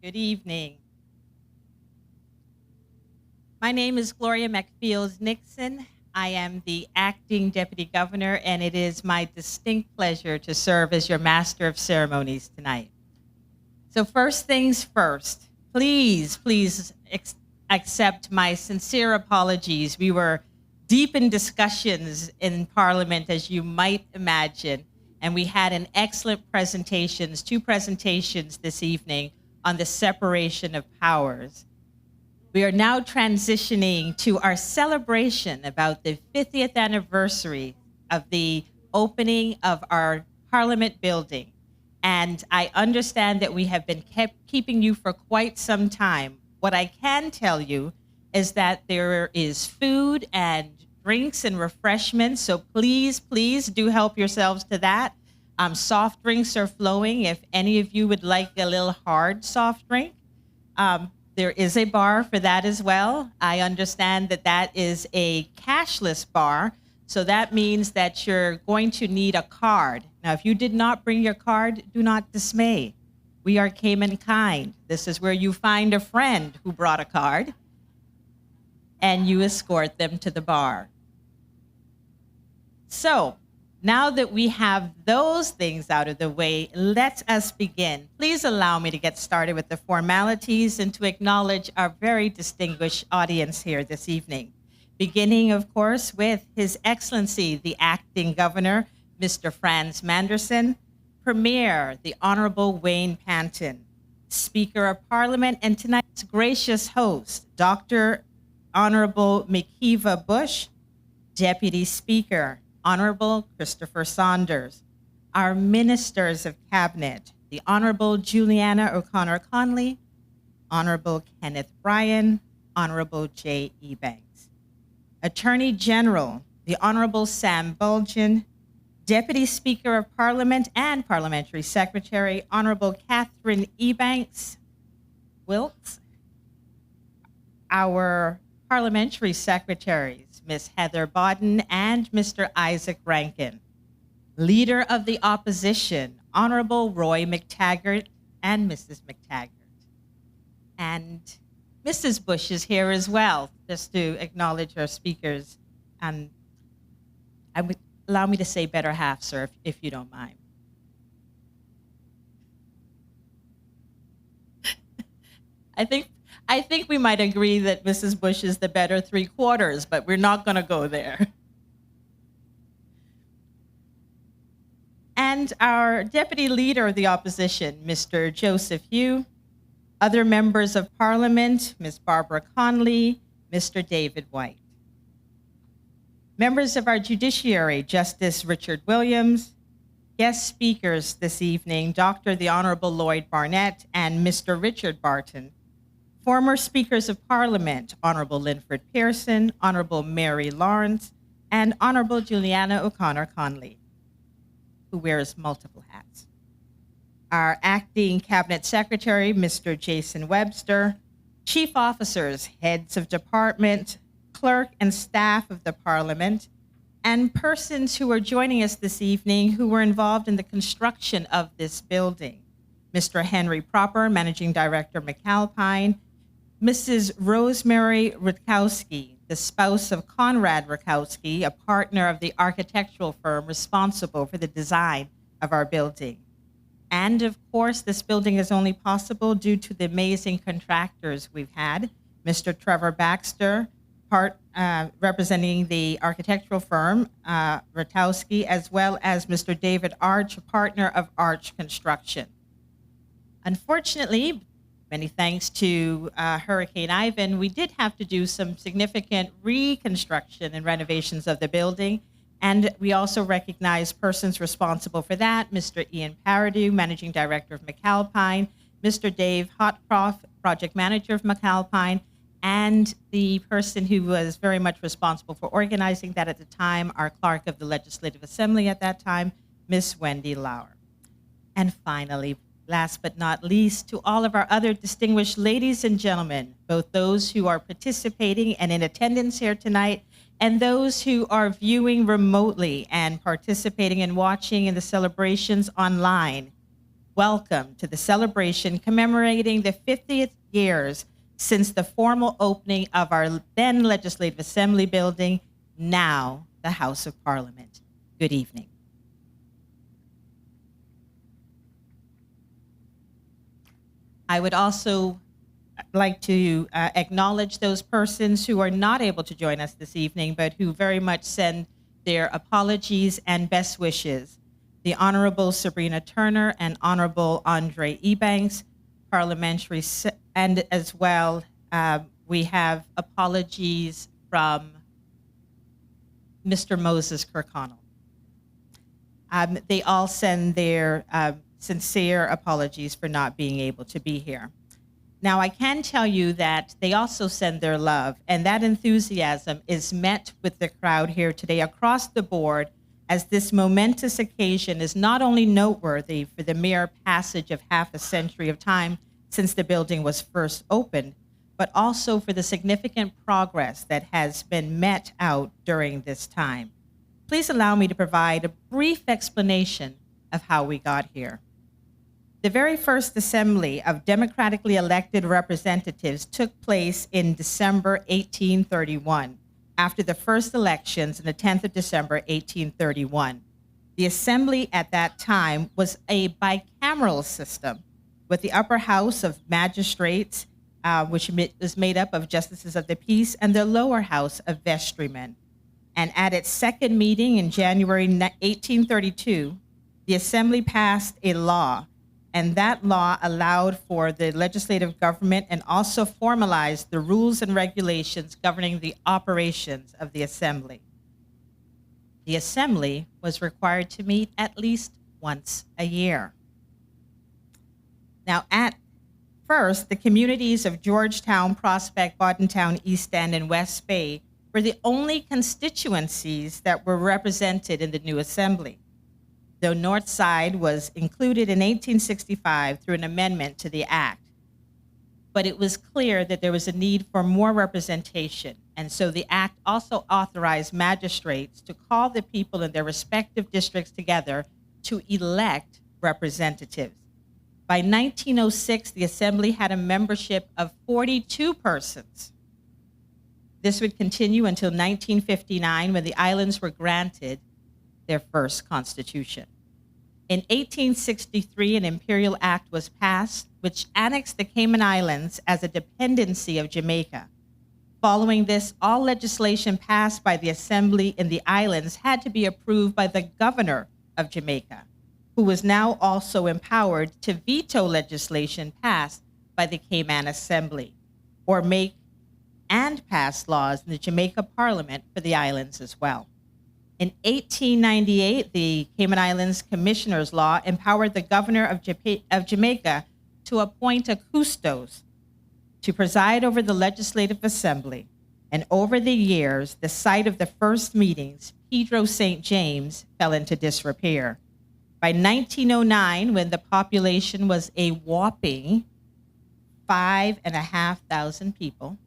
Good evening. My name is Gloria McFields Nixon. I am the acting deputy governor, and it is my distinct pleasure to serve as your master of ceremonies tonight. So, first things first, please accept my sincere apologies. We were deep in discussions in Parliament, as you might imagine, and we had an excellent two presentations this evening on the separation of powers. We are now transitioning to our celebration about the 50th anniversary of the opening of our Parliament building. And I understand that we have been keeping you for quite some time. What I can tell you is that there is food and drinks and refreshments, so please do help yourselves to that. Soft drinks are flowing if any of you would like a little hard soft drink. There is a bar for that as well. I understand that that is a cashless bar, so that means that you're going to need a card. Now, if you did not bring your card, do not dismay. We are Cayman kind. This is where you find a friend who brought a card, and you escort them to the bar. So, now that we have those things out of the way, let us begin. Please allow me to get started with the formalities and to acknowledge our very distinguished audience here this evening. Beginning, of course, with His Excellency, the Acting Governor, Mr. Franz Manderson, Premier, the Honorable Wayne Panton, Speaker of Parliament, and tonight's gracious host, Dr. Honorable Mikiva Bush, Deputy Speaker, Honorable Christopher Saunders, our Ministers of Cabinet, the Honorable Juliana O'Connor Conley, Honorable Kenneth Bryan, Honorable J. E. Banks, Attorney General, the Honorable Sam Bulgin, Deputy Speaker of Parliament and Parliamentary Secretary, Honorable Catherine Ebanks Wilkes, our Parliamentary Secretaries, Ms. Heather Bodden and Mr. Isaac Rankin, Leader of the Opposition, Honorable Roy McTaggart and Mrs. McTaggart. And Mrs. Bush is here as well, just to acknowledge our speakers. And I would allow me to say better half, sir, if you don't mind. I think we might agree that Mrs. Bush is the better three-quarters, but we're not going to go there. And our Deputy Leader of the Opposition, Mr. Joseph Hugh, other members of Parliament, Ms. Barbara Conley, Mr. David White. Members of our Judiciary, Justice Richard Williams, guest speakers this evening, Dr. the Honorable Lloyd Barnett and Mr. Richard Barton, former Speakers of Parliament, Honorable Linford Pearson, Honorable Mary Lawrence, and Honorable Juliana O'Connor Conley, who wears multiple hats. Our Acting Cabinet Secretary, Mr. Jason Webster, Chief Officers, Heads of Department, Clerk and staff of the Parliament, and persons who are joining us this evening who were involved in the construction of this building. Mr. Henry Proper, Managing Director, McAlpine, Mrs. Rosemary Rutkowski, the spouse of Conrad Rutkowski, a partner of the architectural firm responsible for the design of our building. And of course, this building is only possible due to the amazing contractors we've had. Mr. Trevor Baxter, representing the architectural firm, Rutkowski, as well as Mr. David Arch, a partner of Arch Construction. Unfortunately, many thanks to Hurricane Ivan, we did have to do some significant reconstruction and renovations of the building. And we also recognize persons responsible for that, Mr. Ian Pardew, Managing Director of McAlpine, Mr. Dave Hotcroft, Project Manager of McAlpine, and the person who was very much responsible for organizing that at the time, our Clerk of the Legislative Assembly at that time, Miss Wendy Lauer. And finally, last but not least, to all of our other distinguished ladies and gentlemen, both those who are participating and in attendance here tonight, and those who are viewing remotely and participating and watching in the celebrations online. welcome to the celebration commemorating the 50th years since the formal opening of our then Legislative Assembly building, now the House of Parliament. Good evening. I would also like to acknowledge those persons who are not able to join us this evening, but who very much send their apologies and best wishes. The Honorable Sabrina Turner and Honorable Andre Ebanks, parliamentary, and as well, we have apologies from Mr. Moses Kirkconnell. They all send their sincere apologies for not being able to be here. Now, I can tell you that they also send their love, and that enthusiasm is met with the crowd here today across the board, as this momentous occasion is not only noteworthy for the mere passage of half a century of time since the building was first opened, but also for the significant progress that has been met out during this time. Please allow me to provide a brief explanation of how we got here. The very first assembly of democratically elected representatives took place in December 1831, after the first elections on the 10th of December 1831. The assembly at that time was a bicameral system, with the upper house of magistrates, which was made up of justices of the peace, and the lower house of vestrymen. And at its second meeting in January 1832, the assembly passed a law, and that law allowed for the legislative government and also formalized the rules and regulations governing the operations of the assembly. The assembly was required to meet at least once a year. Now, at first, the communities of Georgetown, Prospect, Boddentown, East End, and West Bay were the only constituencies that were represented in the new assembly. The North Side was included in 1865 through an amendment to the Act. But it was clear that there was a need for more representation, and so the Act also authorized magistrates to call the people in their respective districts together to elect representatives. By 1906, the Assembly had a membership of 42 persons. This would continue until 1959, when the islands were granted their first constitution. In 1863, an imperial act was passed, which annexed the Cayman Islands as a dependency of Jamaica. Following this, all legislation passed by the assembly in the islands had to be approved by the governor of Jamaica, who was now also empowered to veto legislation passed by the Cayman Assembly, or make and pass laws in the Jamaica Parliament for the islands as well. In 1898, the Cayman Islands Commissioners Law empowered the governor of Jamaica to appoint a custos to preside over the Legislative Assembly. And over the years, the site of the first meetings, Pedro St. James, fell into disrepair. By 1909, when the population was a whopping 5,500 people,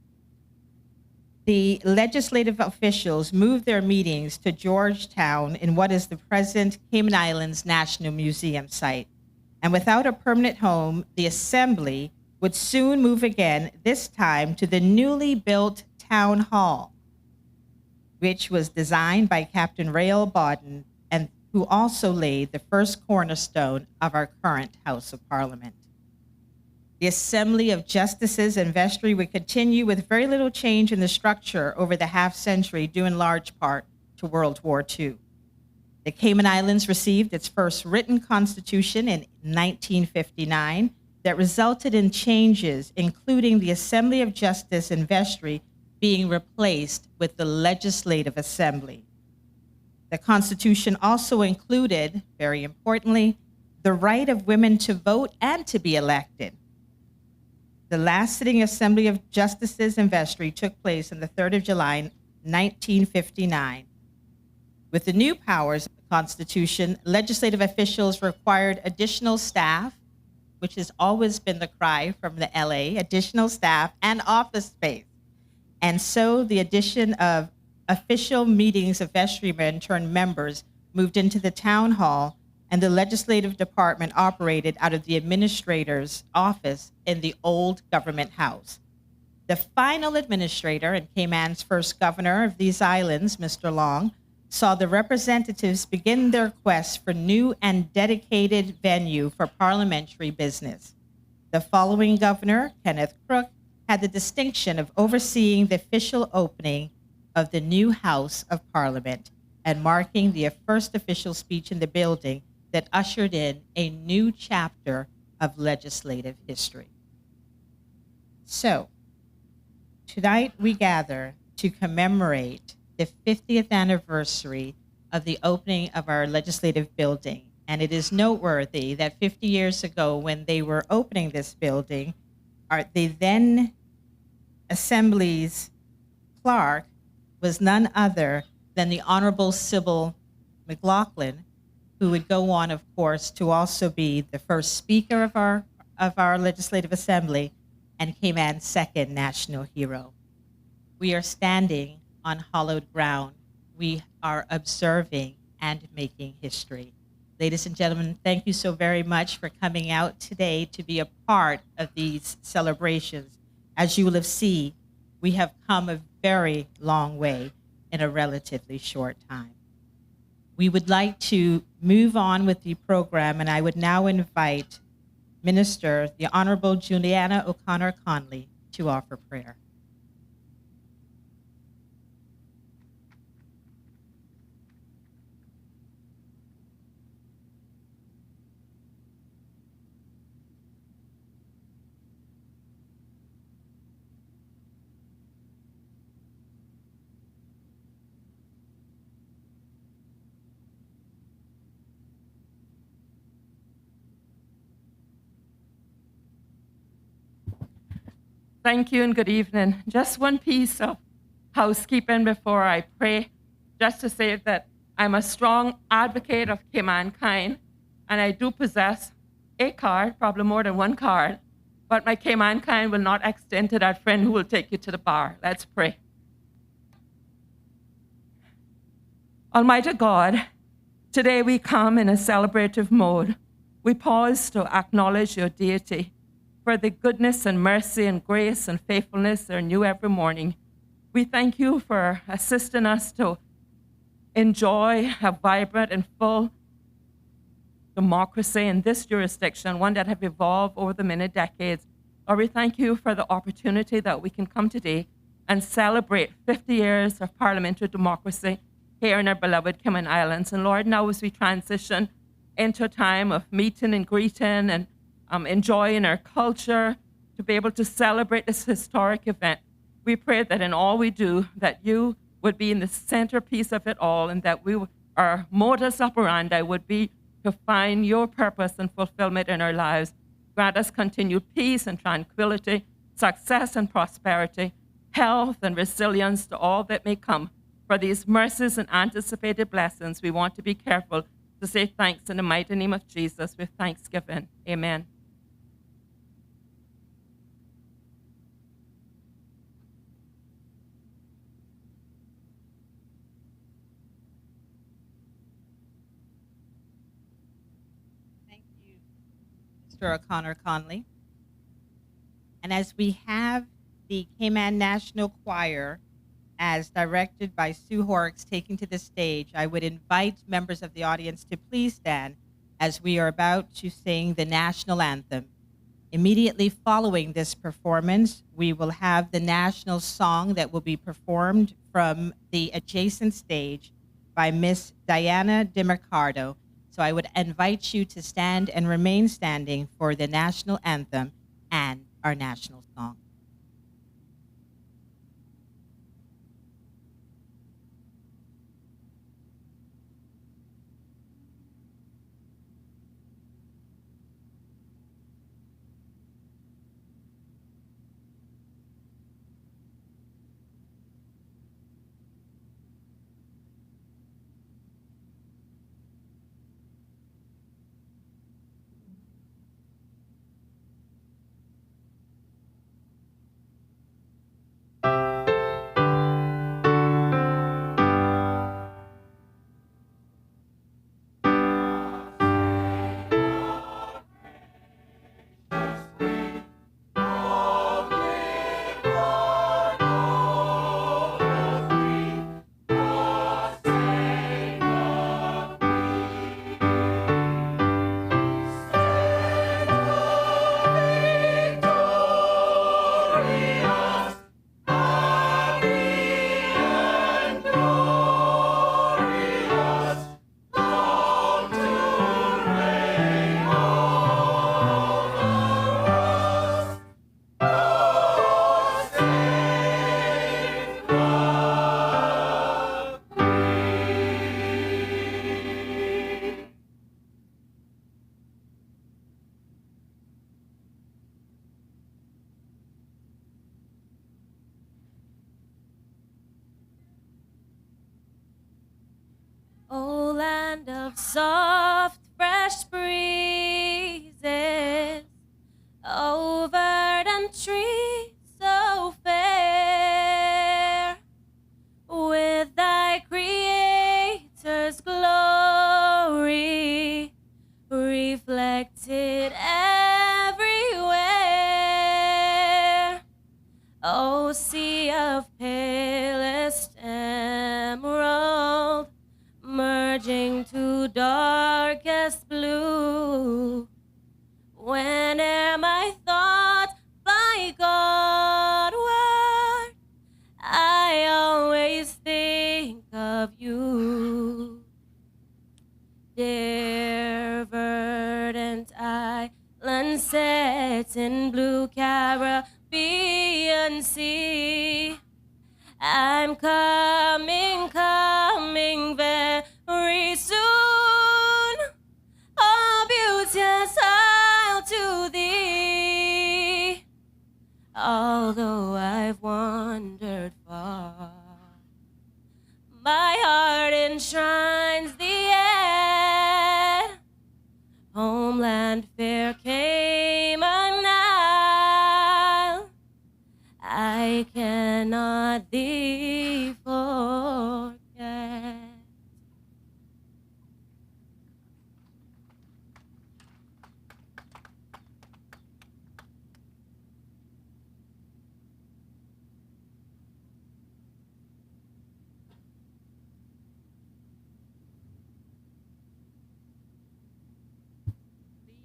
the legislative officials moved their meetings to Georgetown in what is the present Cayman Islands National Museum site. And without a permanent home, the assembly would soon move again, this time to the newly built town hall, which was designed by Captain Rael Bodden, and who also laid the first cornerstone of our current House of Parliament. The Assembly of Justices and Vestry would continue with very little change in the structure over the half century, due in large part to World War II. The Cayman Islands received its first written constitution in 1959 that resulted in changes, including the Assembly of Justice and Vestry being replaced with the Legislative Assembly. The Constitution also included, very importantly, the right of women to vote and to be elected. The last sitting Assembly of Justices and Vestry took place on the 3rd of July, 1959. With the new powers of the Constitution, legislative officials required additional staff, which has always been the cry from the LA, additional staff and office space. And so the addition of official meetings of vestrymen turned members moved into the town hall, and the legislative department operated out of the administrator's office in the old government house. The final administrator and Cayman's first governor of these islands, Mr. Long, saw the representatives begin their quest for new and dedicated venue for parliamentary business. The following governor, Kenneth Crook, had the distinction of overseeing the official opening of the new House of Parliament and marking the first official speech in the building that ushered in a new chapter of legislative history. So, tonight we gather to commemorate the 50th anniversary of the opening of our legislative building. And it is noteworthy that 50 years ago, when they were opening this building, the then Assembly's clerk was none other than the Honorable Sybil McLaughlin, who would go on, of course, to also be the first Speaker of our Legislative Assembly and Cayman's second national hero. We are standing on hallowed ground. We are observing and making history. Ladies and gentlemen, thank you so very much for coming out today to be a part of these celebrations. As you will have seen, we have come a very long way in a relatively short time. We would like to move on with the program, and I would now invite Minister, the Honorable Juliana O'Connor Conley, to offer prayer. Thank you and good evening. Just one piece of housekeeping before I pray, just to say that I'm a strong advocate of Caymankind, and I do possess a card, probably more than one card, but my Caymankind will not extend to that friend who will take you to the bar. Let's pray. Almighty God, today we come in a celebrative mode. We pause to acknowledge your deity, for the goodness and mercy and grace and faithfulness are new every morning. We thank you for assisting us to enjoy a vibrant and full democracy in this jurisdiction, one that have evolved over the many decades. Lord, we thank you for the opportunity that we can come today and celebrate 50 years of parliamentary democracy here in our beloved Cayman Islands. And Lord, now as we transition into a time of meeting and greeting and enjoying our culture, to be able to celebrate this historic event, we pray that in all we do, that you would be in the centerpiece of it all, and that our modus operandi would be to find your purpose and fulfillment in our lives. Grant us continued peace and tranquility, success and prosperity, health and resilience to all that may come. For these mercies and anticipated blessings, we want to be careful to say thanks in the mighty name of Jesus with thanksgiving. Amen. Mr. O'Connor Conley. And as we have the Cayman National Choir, as directed by Sue Horrocks, taking to the stage, I would invite members of the audience to please stand as we are about to sing the national anthem. Immediately following this performance, we will have the national song that will be performed from the adjacent stage by Miss Diana DiMercado. So I would invite you to stand and remain standing for the national anthem and our national song. land of soft, fresh breezes, over verdant trees so fair, with thy Creator's glory reflected everywhere. O sea of palest emerald, merging to darkest blue, whene'er my thoughts fly Godward, I always think of you. Dear verdant island set in blue Caribbean sea, I'm coming, coming very soon. Oh, beauteous isle to thee, although I've wandered far, my heart enshrines thee yet. Homeland fair Cayman Isle, I cannot thee forget.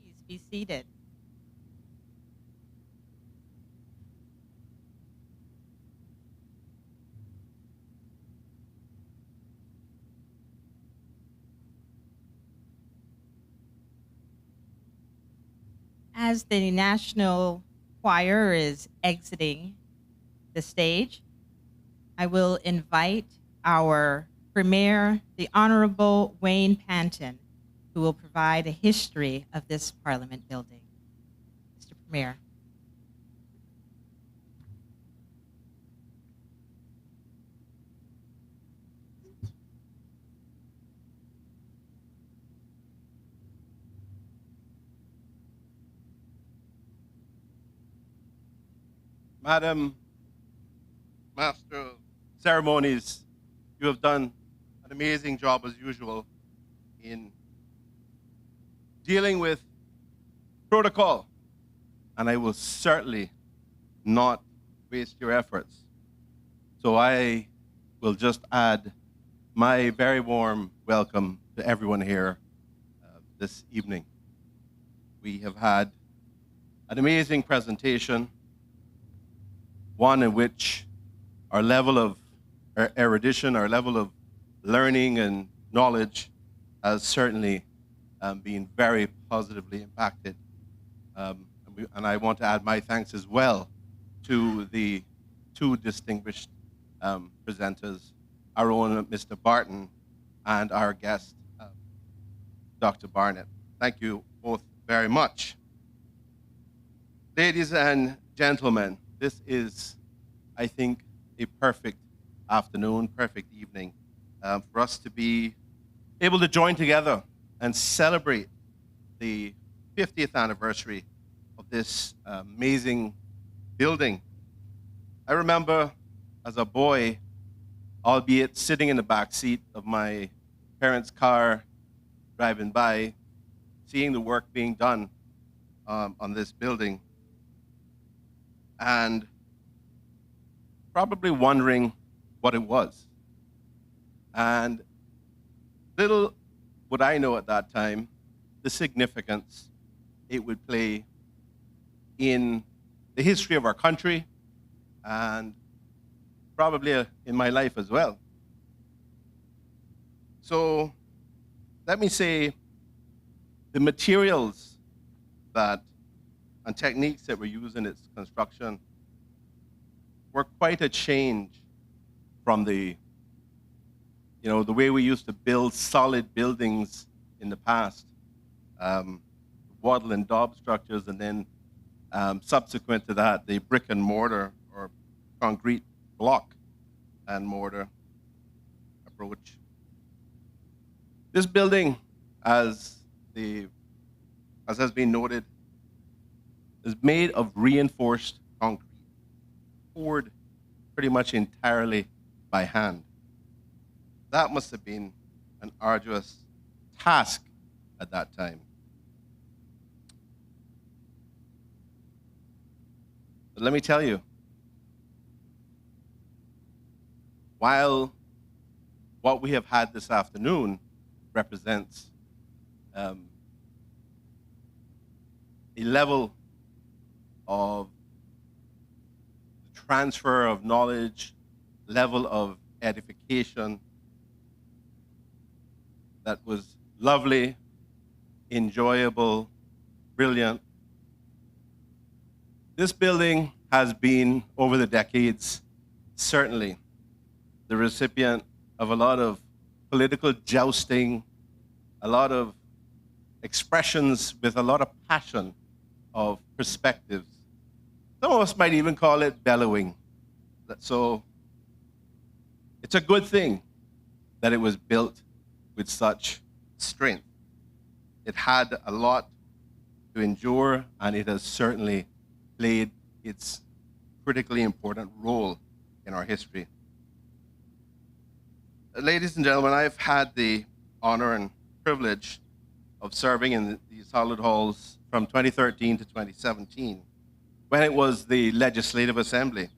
Please be seated. As the National Choir is exiting the stage, I will invite our Premier, the Honorable Wayne Panton, who will provide a history of this Parliament building. Mr. Premier. Madam Master of Ceremonies, you have done an amazing job as usual in dealing with protocol, and I will certainly not waste your efforts. So I will just add my very warm welcome to everyone here this evening. We have had an amazing presentation, one in which our level of erudition, our level of learning and knowledge has certainly been very positively impacted. And I want to add my thanks as well to the two distinguished presenters, our own Mr. Barton and our guest, Dr. Barnett. Thank you both very much. Ladies and gentlemen, this is, I think, a perfect afternoon, perfect evening for us to be able to join together and celebrate the 50th anniversary of this amazing building. I remember as a boy, albeit sitting in the back seat of my parents' car, driving by, seeing the work being done on this building, and probably wondering what it was. And little would I know at that time the significance it would play in the history of our country and probably in my life as well. So let me say the materials that and techniques that were used in its construction were quite a change from the way we used to build solid buildings in the past, wattle and daub structures, and then subsequent to that, the brick and mortar or concrete block and mortar approach. This building, as, as has been noted, is made of reinforced concrete, poured pretty much entirely by hand. That must have been an arduous task at that time. But let me tell you, while what we have had this afternoon represents a level of transfer of knowledge, level of edification that was lovely, enjoyable, brilliant. This building has been, over the decades, certainly the recipient of a lot of political jousting, a lot of expressions with a lot of passion of perspectives. Some of us might even call it bellowing. So it's a good thing that it was built with such strength. It had a lot to endure, and it has certainly played its critically important role in our history. Ladies and gentlemen, I've had the honor and privilege of serving in these hallowed halls from 2013 to 2017, when it was the Legislative Assembly.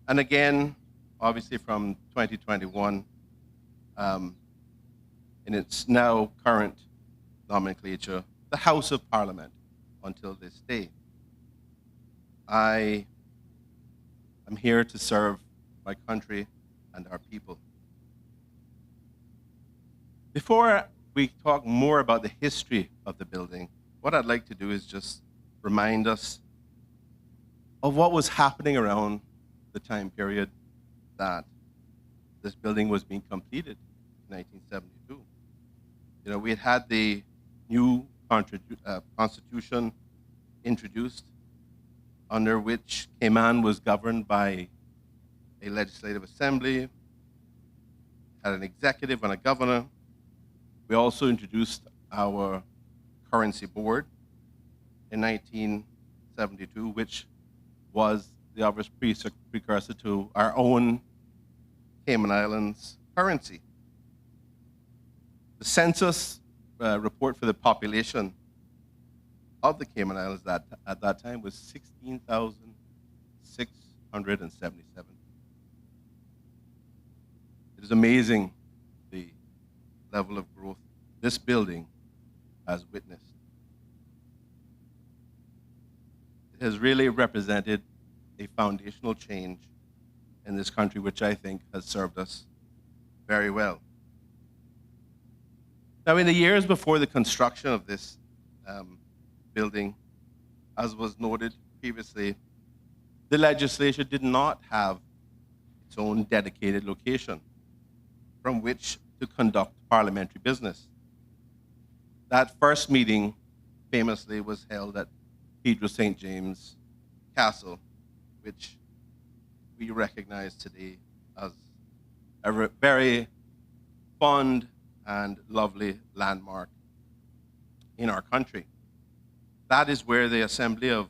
And again, obviously from 2021, in its now current nomenclature, the House of Parliament until this day. I am here to serve my country and our people. Before we talk more about the history of the building, what I'd like to do is just remind us of what was happening around the time period that this building was being completed in 1972. You know, we had had the new Constitution introduced, under which Cayman was governed by a legislative assembly, had an executive and a governor. We also introduced our currency board in 1972, which was the obvious precursor to our own Cayman Islands currency. The census report for the population of the Cayman Islands at that time was 16,677. It is amazing the level of growth this building has witnessed. It has really represented a foundational change in this country, which I think has served us very well. Now, in the years before the construction of this building, as was noted previously, the legislature did not have its own dedicated location from which to conduct parliamentary business. That first meeting famously was held at Cathedral St. James Castle, which we recognize today as a very fond and lovely landmark in our country. That is where the Assembly of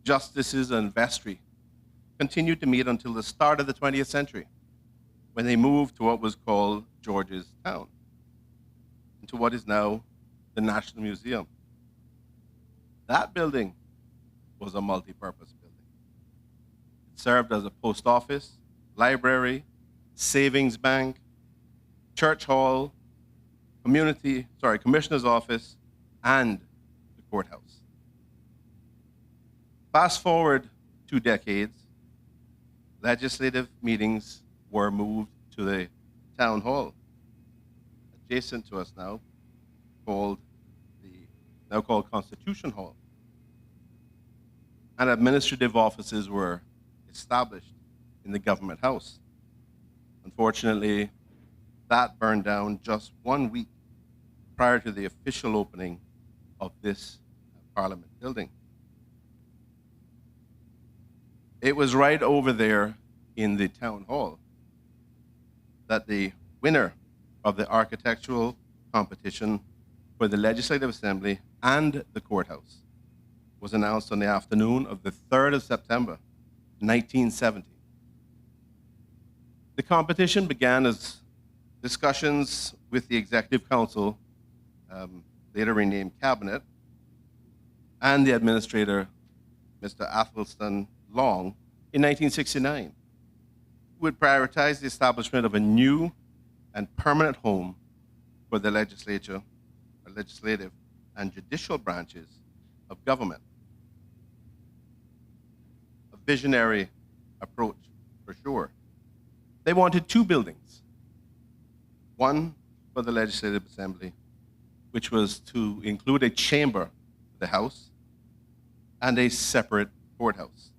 Justices and Vestry continued to meet until the start of the 20th century, when they moved to what was called George's Town, into what is now the National Museum. That building was a multi-purpose building. It served as a post office, library, savings bank, church hall, commissioner's office, and the courthouse. Fast forward 2 decades, legislative meetings were moved to the town hall, adjacent to us now, called Constitution Hall. And administrative offices were established in the government house. Unfortunately, that burned down just 1 week prior to the official opening of this Parliament building. It was right over there in the town hall that the winner of the architectural competition for the Legislative Assembly and the courthouse was announced on the afternoon of the 3rd of September, 1970. The competition began as discussions with the Executive Council, later renamed Cabinet, and the Administrator, Mr. Athelstan Long, in 1969, who would prioritize the establishment of a new and permanent home for the legislative and judicial branches of government. A visionary approach, for sure. They wanted two buildings, one for the Legislative Assembly, which was to include a chamber of the House and a separate courthouse.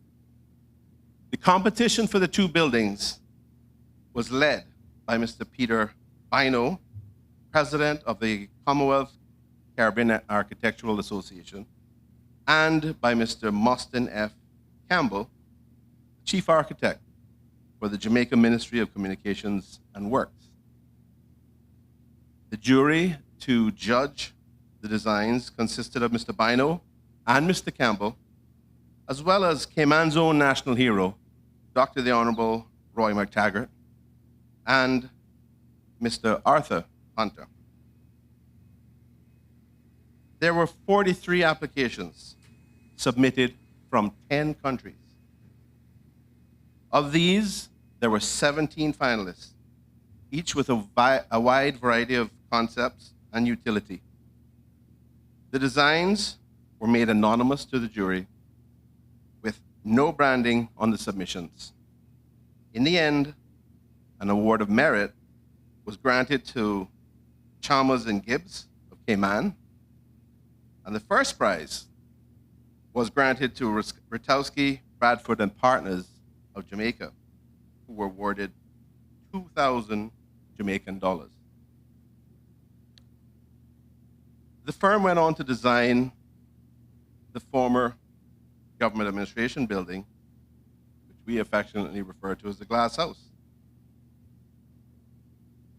The competition for the two buildings was led by Mr. Peter Bino, president of the Commonwealth Caribbean Architectural Association, and by Mr. Mostyn F. Campbell, chief architect for the Jamaica Ministry of Communications and Works. The jury to judge the designs consisted of Mr. Bino and Mr. Campbell, as well as Cayman's own national hero, Dr. the Honorable Roy McTaggart, and Mr. Arthur Hunter. There were 43 applications submitted from 10 countries. Of these, there were 17 finalists, each with a wide variety of concepts and utility. The designs were made anonymous to the jury with no branding on the submissions. In the end, an award of merit was granted to Chalmers and Gibbs of Cayman, and the first prize was granted to Ritowski, Bradford and Partners of Jamaica, who were awarded 2,000 Jamaican dollars. The firm went on to design the former government administration building, which we affectionately refer to as the Glass House.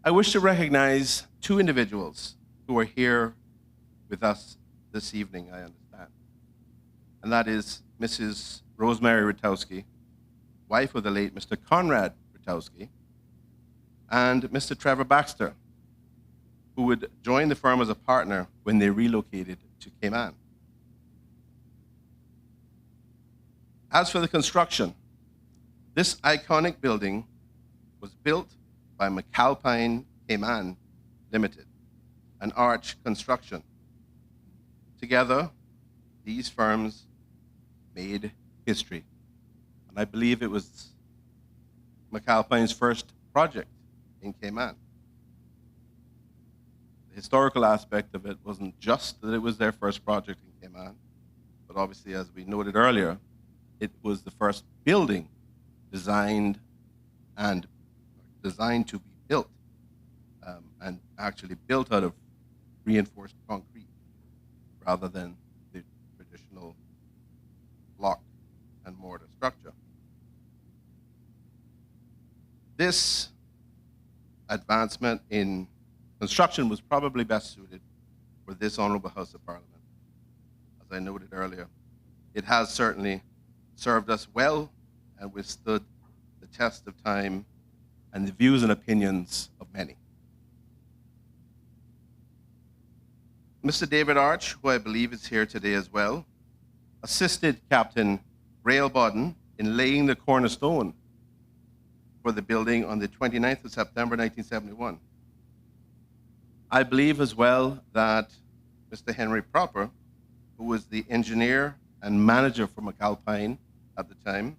I wish to recognize two individuals who are here with us this evening, I understand. And that is Mrs. Rosemary Ritowski, wife of the late Mr. Conrad Ritowski, and Mr. Trevor Baxter, who would join the firm as a partner when they relocated to Cayman. As for the construction, this iconic building was built by McAlpine Cayman Limited, an arch construction. Together, these firms made history. And I believe it was McAlpine's first project in Cayman. The historical aspect of it wasn't just that it was their first project in Cayman, but obviously, as we noted earlier, it was the first building designed to be built, and actually built out of reinforced concrete rather than the traditional block and mortar structure. This advancement in construction was probably best suited for this Honorable House of Parliament. As I noted earlier, it has certainly served us well and withstood the test of time and the views and opinions of many. Mr. David Arch, who I believe is here today as well, assisted Captain Rail Bodden in laying the cornerstone for the building on the 29th of September, 1971. I believe as well that Mr. Henry Proper, who was the engineer and manager for McAlpine at the time,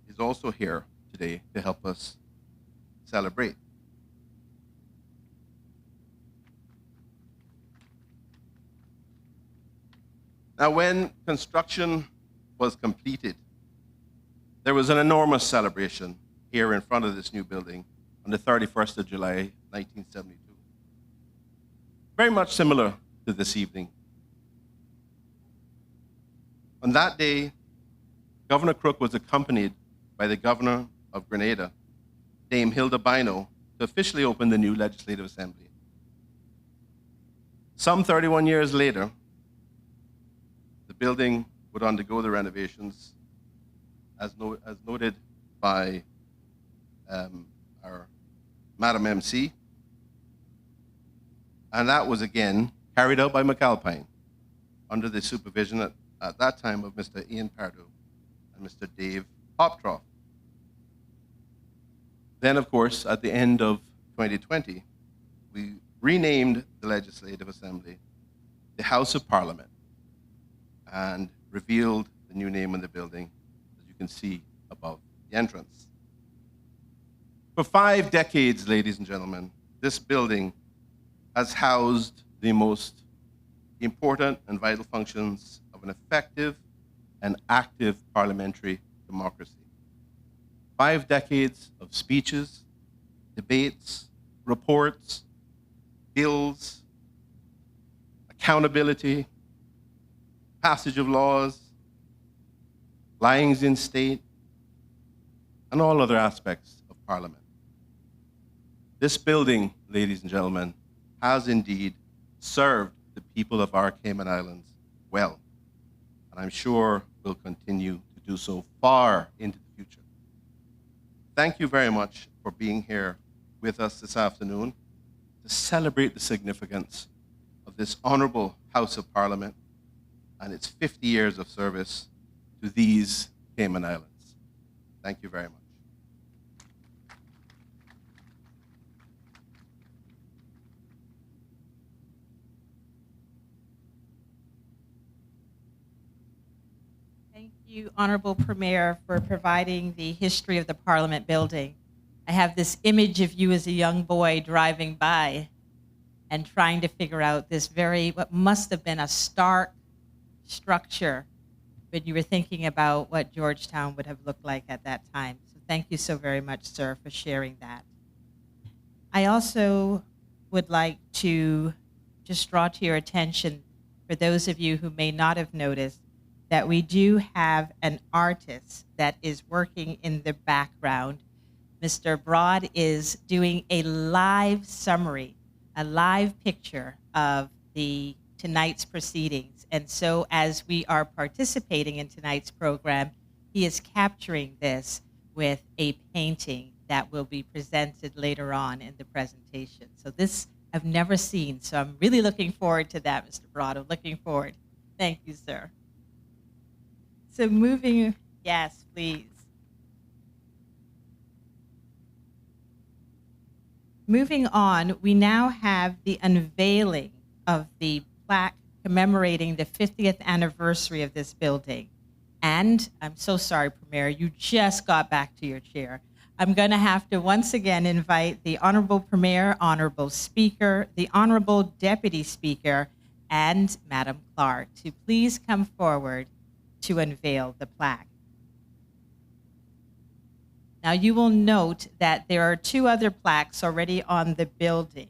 is also here today to help us celebrate. Now, when construction was completed, there was an enormous celebration here in front of this new building on the 31st of July, 1972. Very much similar to this evening. On that day, Governor Crook was accompanied by the Governor of Grenada, Dame Hilda Bino, to officially open the new Legislative Assembly. Some 31 years later, the building would undergo the renovations as noted by our Madam MC, and that was again carried out by McAlpine under the supervision at that time of Mr. Ian Pardew and Mr. Dave Hoptroff. Then, of course, at the end of 2020, we renamed the Legislative Assembly the House of Parliament and revealed the new name of the building, as you can see above the entrance. For 5 decades, ladies and gentlemen, this building has housed the most important and vital functions of an effective and active parliamentary democracy. 5 decades of speeches, debates, reports, bills, accountability, passage of laws, lyings in state, and all other aspects of Parliament. This building, ladies and gentlemen, has indeed served the people of our Cayman Islands well, and I'm sure will continue to do so far into the future. Thank you very much for being here with us this afternoon to celebrate the significance of this honorable House of Parliament and its 50 years of service to these Cayman Islands. Thank you very much. Thank you, Honorable Premier, for providing the history of the Parliament building. I have this image of you as a young boy driving by and trying to figure out this what must have been a stark structure when you were thinking about what Georgetown would have looked like at that time. So thank you so very much, sir, for sharing that. I also would like to just draw to your attention, for those of you who may not have noticed, that we do have an artist that is working in the background. Mr. Broad is doing a live summary, a live picture of tonight's proceedings. And so as we are participating in tonight's program, he is capturing this with a painting that will be presented later on in the presentation. So this I've never seen, so I'm really looking forward to that, Mr. Broad. I'm looking forward. Thank you, sir. So yes, please. Moving on, we now have the unveiling of the plaque commemorating the 50th anniversary of this building. And I'm so sorry, Premier, you just got back to your chair. I'm going to have to once again invite the Honorable Premier, Honorable Speaker, the Honorable Deputy Speaker, and Madam Clark to please come forward to unveil the plaque. Now you will note that there are 2 other plaques already on the building.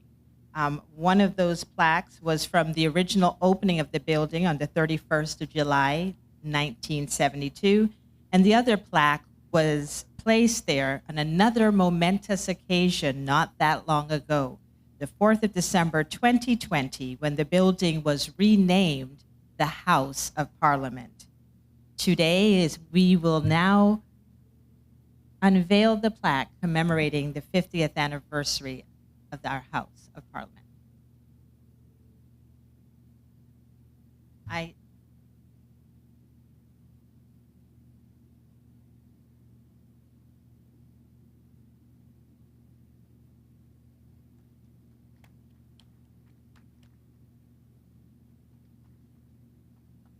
One of those plaques was from the original opening of the building on the 31st of July, 1972, and the other plaque was placed there on another momentous occasion not that long ago, the 4th of December, 2020, when the building was renamed the House of Parliament. Today we will now unveil the plaque commemorating the 50th anniversary of our House of Parliament.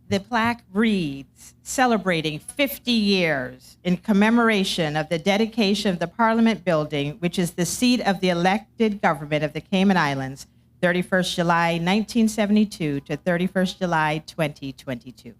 The plaque reads, celebrating 50 years in commemoration of the dedication of the Parliament building, which is the seat of the elected government of the Cayman Islands, 31st July 1972 to 31st July 2022.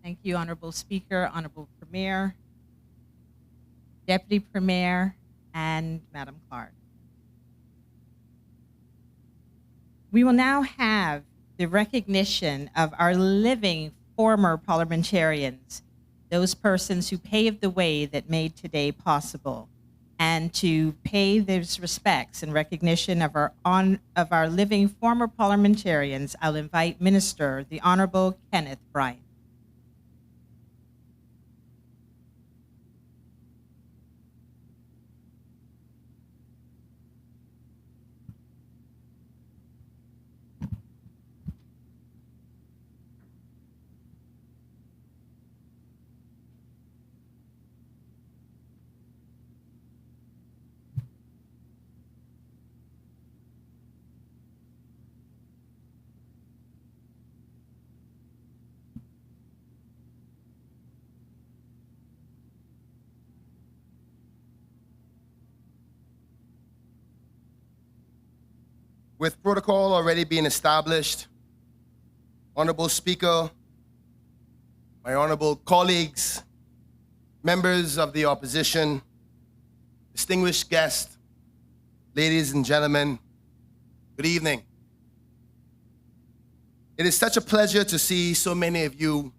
Thank you, Honorable Speaker, Honorable Premier, Deputy Premier, and Madam Clerk. We will now have the recognition of our living former parliamentarians, those persons who paved the way that made today possible. And to pay those respects in recognition of our living former parliamentarians, I'll invite Minister, the Honorable Kenneth Bryant. With protocol already being established, Honorable Speaker, my honorable colleagues, members of the opposition, distinguished guests, ladies and gentlemen, good evening. It is such a pleasure to see so many of you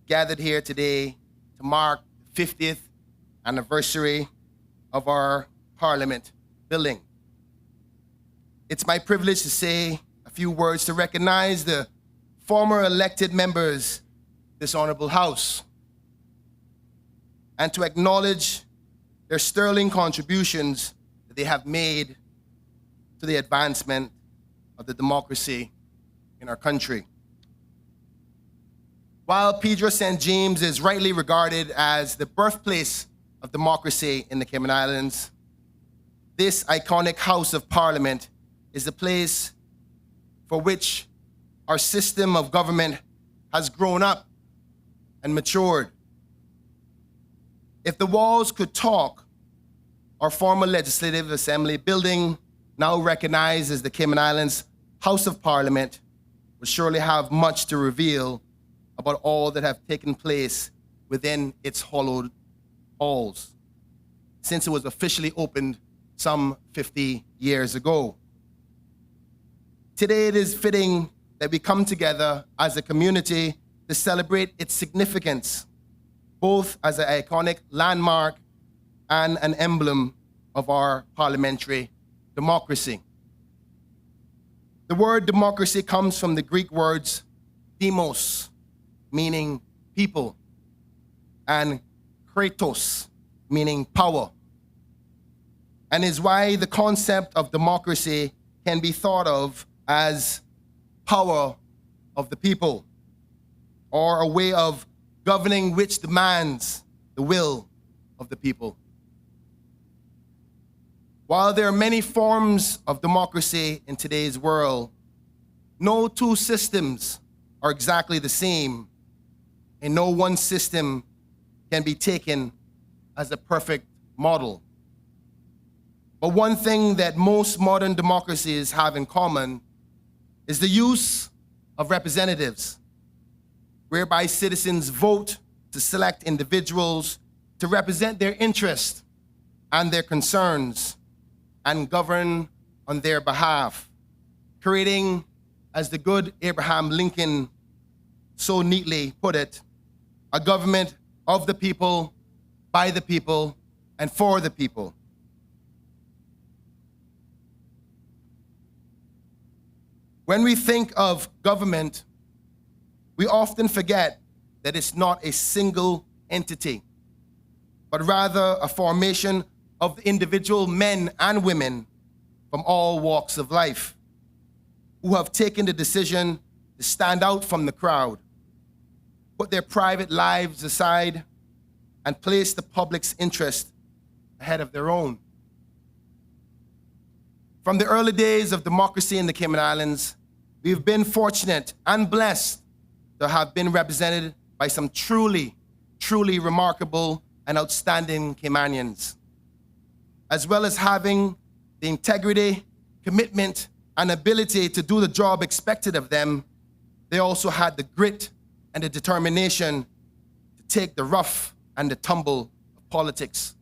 gathered here today to mark the 50th anniversary of our Parliament building. It's my privilege to say a few words to recognize the former elected members of this honorable House and to acknowledge their sterling contributions that they have made to the advancement of the democracy in our country. While Pedro St. James is rightly regarded as the birthplace of democracy in the Cayman Islands, this iconic House of Parliament is the place for which our system of government has grown up and matured. If the walls could talk, our former Legislative Assembly building, now recognized as the Cayman Islands House of Parliament, would surely have much to reveal about all that have taken place within its hallowed halls since it was officially opened some 50 years ago. Today, it is fitting that we come together as a community to celebrate its significance, both as an iconic landmark and an emblem of our parliamentary democracy. The word democracy comes from the Greek words demos, meaning people, and kratos, meaning power, and is why the concept of democracy can be thought of as power of the people, or a way of governing which demands the will of the people. While there are many forms of democracy in today's world, no two systems are exactly the same, and no one system can be taken as a perfect model. But one thing that most modern democracies have in common is the use of representatives, whereby citizens vote to select individuals to represent their interests and their concerns and govern on their behalf, creating, as the good Abraham Lincoln so neatly put it, a government of the people, by the people, and for the people. When we think of government, we often forget that it's not a single entity, but rather a formation of individual men and women from all walks of life who have taken the decision to stand out from the crowd, put their private lives aside, and place the public's interest ahead of their own. From the early days of democracy in the Cayman Islands, we've been fortunate and blessed to have been represented by some truly, truly remarkable and outstanding Caymanians, as well as having the integrity, commitment, and ability to do the job expected of them. They also had the grit and the determination to take the rough and the tumble of politics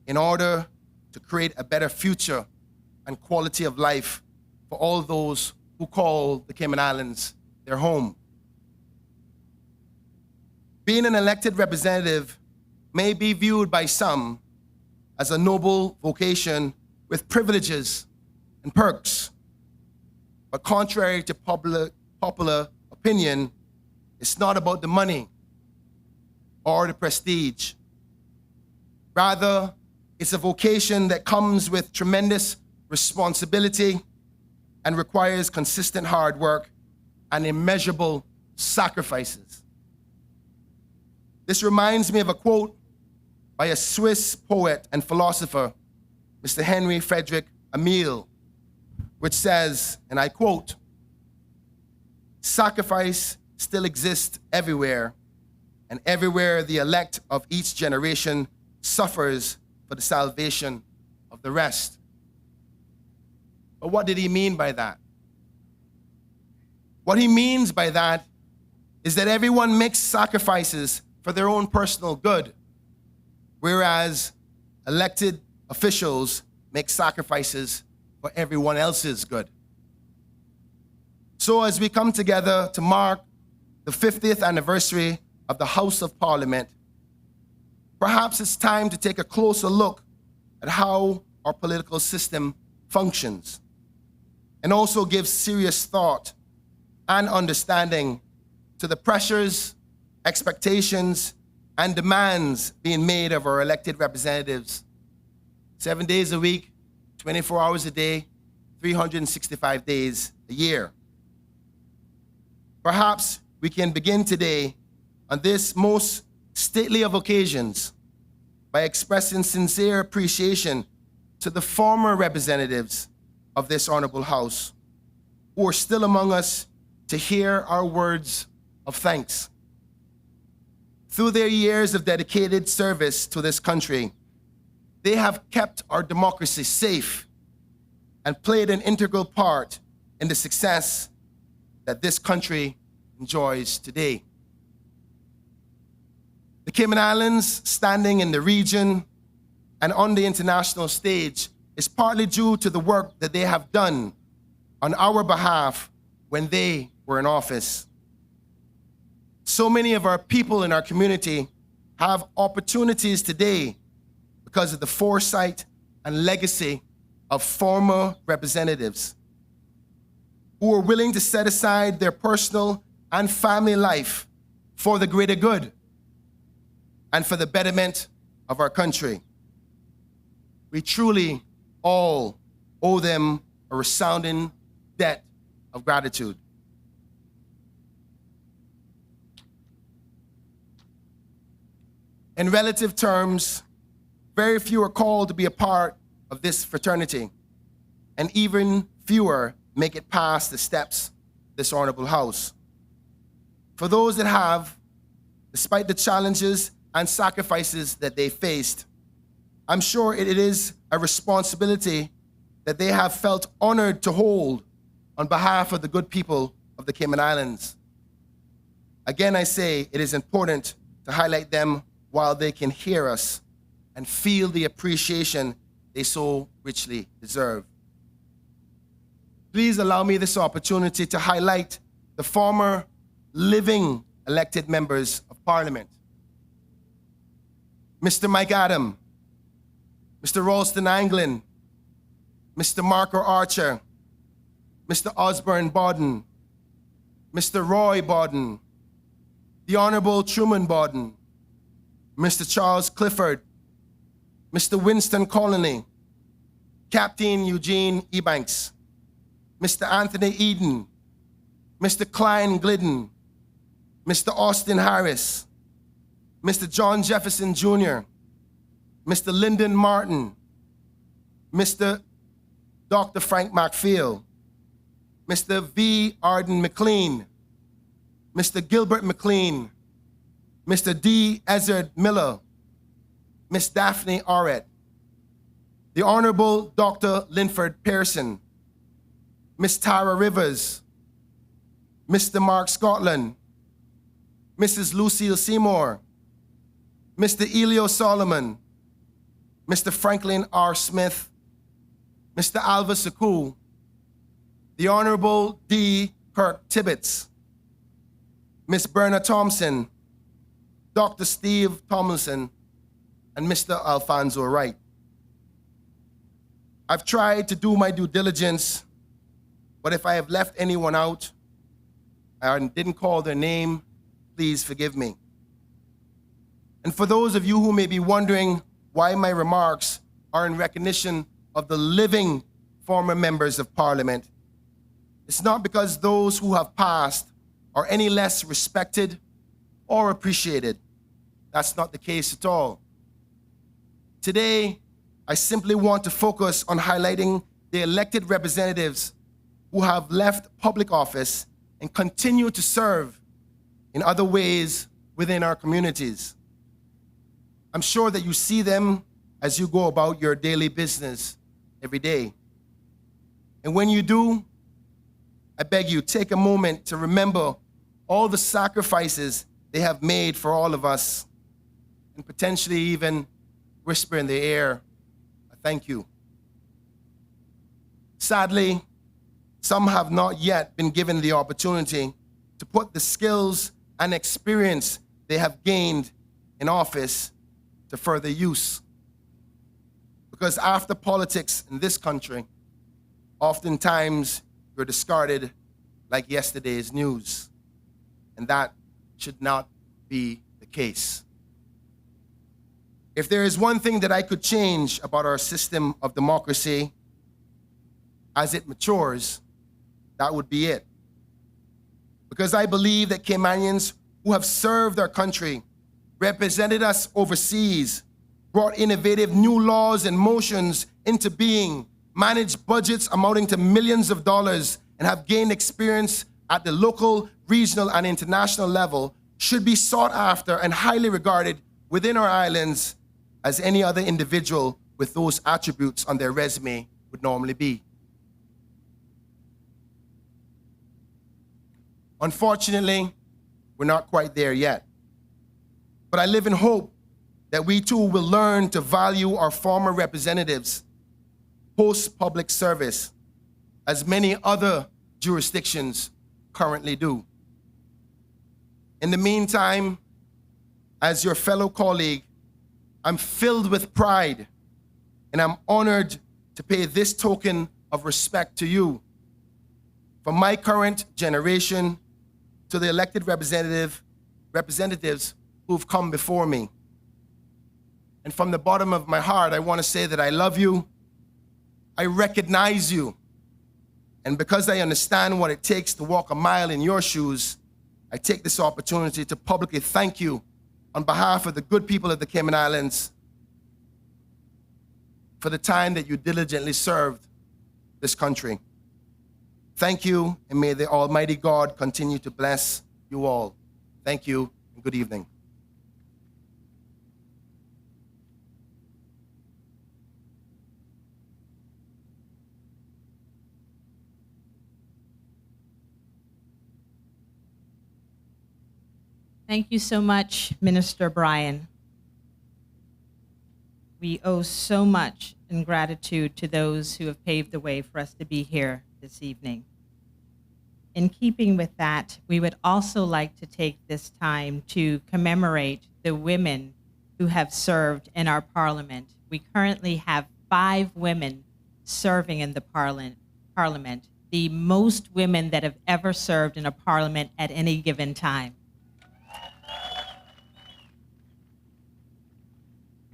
in order to create a better future and quality of life for all those who call the Cayman Islands their home. Being an elected representative may be viewed by some as a noble vocation with privileges and perks. But contrary to popular opinion, it's not about the money or the prestige. Rather, it's a vocation that comes with tremendous responsibility and requires consistent hard work and immeasurable sacrifices. This reminds me of a quote by a Swiss poet and philosopher, Mr. Henry Frederick Emile, which says, and I quote, "Sacrifice still exists everywhere, and everywhere the elect of each generation suffers for the salvation of the rest." But what did he mean by that? What he means by that is that everyone makes sacrifices for their own personal good, whereas elected officials make sacrifices for everyone else's good. So as we come together to mark the 50th anniversary of the House of Parliament, perhaps it's time to take a closer look at how our political system functions, and also give serious thought and understanding to the pressures, expectations, and demands being made of our elected representatives 7 days a week, 24 hours a day, 365 days a year. Perhaps we can begin today on this most stately of occasions by expressing sincere appreciation to the former representatives of this honorable House who are still among us to hear our words of thanks. Through their years of dedicated service to this country, they have kept our democracy safe and played an integral part in the success that this country enjoys today. The Cayman Islands, standing in the region and on the international stage, is partly due to the work that they have done on our behalf when they were in office. So many of our people in our community have opportunities today because of the foresight and legacy of former representatives who are willing to set aside their personal and family life for the greater good and for the betterment of our country. We truly all owe them a resounding debt of gratitude. In relative terms, very few are called to be a part of this fraternity, and even fewer make it past the steps of this honorable House. For those that have, despite the challenges and sacrifices that they faced, I'm sure it is a responsibility that they have felt honored to hold on behalf of the good people of the Cayman Islands. Again, I say it is important to highlight them while they can hear us and feel the appreciation they so richly deserve. Please allow me this opportunity to highlight the former living elected members of Parliament. Mr. Mike Adam, Mr. Ralston Anglin, Mr. Marco Archer, Mr. Osborne Bodden, Mr. Roy Bodden, the Honorable Truman Bodden, Mr. Charles Clifford, Mr. Winston Colony, Captain Eugene Ebanks, Mr. Anthony Eden, Mr. Klein Glidden, Mr. Austin Harris, Mr. John Jefferson Jr., Mr. Lyndon Martin, Mr. Dr. Frank McPhail, Mr. V. Arden McLean, Mr. Gilbert McLean, Mr. D. Ezard Miller, Miss Daphne Orett, the Honorable Dr. Linford Pearson, Miss Tara Rivers, Mr. Mark Scotland, Mrs. Lucille Seymour, Mr. Elio Solomon, Mr. Franklin R. Smith, Mr. Alva Saku, the Honorable D. Kirk Tibbetts, Ms. Berna Thompson, Dr. Steve Tomlinson, and Mr. Alfonso Wright. I've tried to do my due diligence, but if I have left anyone out and didn't call their name, please forgive me. And for those of you who may be wondering why my remarks are in recognition of the living former members of Parliament, it's not because those who have passed are any less respected or appreciated. That's not the case at all. Today, I simply want to focus on highlighting the elected representatives who have left public office and continue to serve in other ways within our communities. I'm sure that you see them as you go about your daily business every day. And when you do, I beg you, take a moment to remember all the sacrifices they have made for all of us, and potentially even whisper in the air, a thank you. Sadly, some have not yet been given the opportunity to put the skills and experience they have gained in office to further use. Because after politics in this country, oftentimes you're discarded like yesterday's news. And that should not be the case. If there is one thing that I could change about our system of democracy as it matures, that would be it. Because I believe that Caymanians who have served our country, represented us overseas, brought innovative new laws and motions into being, managed budgets amounting to millions of dollars, and have gained experience at the local, regional, and international level should be sought after and highly regarded within our islands as any other individual with those attributes on their resume would normally be. Unfortunately, we're not quite there yet. But I live in hope that we too will learn to value our former representatives post-public service, as many other jurisdictions currently do. In the meantime, as your fellow colleague, I'm filled with pride and I'm honored to pay this token of respect to you. From my current generation to the elected representatives who've come before me. And from the bottom of my heart, I want to say that I love you, I recognize you, and because I understand what it takes to walk a mile in your shoes, I take this opportunity to publicly thank you on behalf of the good people of the Cayman Islands for the time that you diligently served this country. Thank you, and may the Almighty God continue to bless you all. Thank you, and good evening. Thank you so much, Minister Brian. We owe so much in gratitude to those who have paved the way for us to be here this evening. In keeping with that, we would also like to take this time to commemorate the women who have served in our parliament. We currently have 5 women serving in the parliament, the most women that have ever served in a parliament at any given time.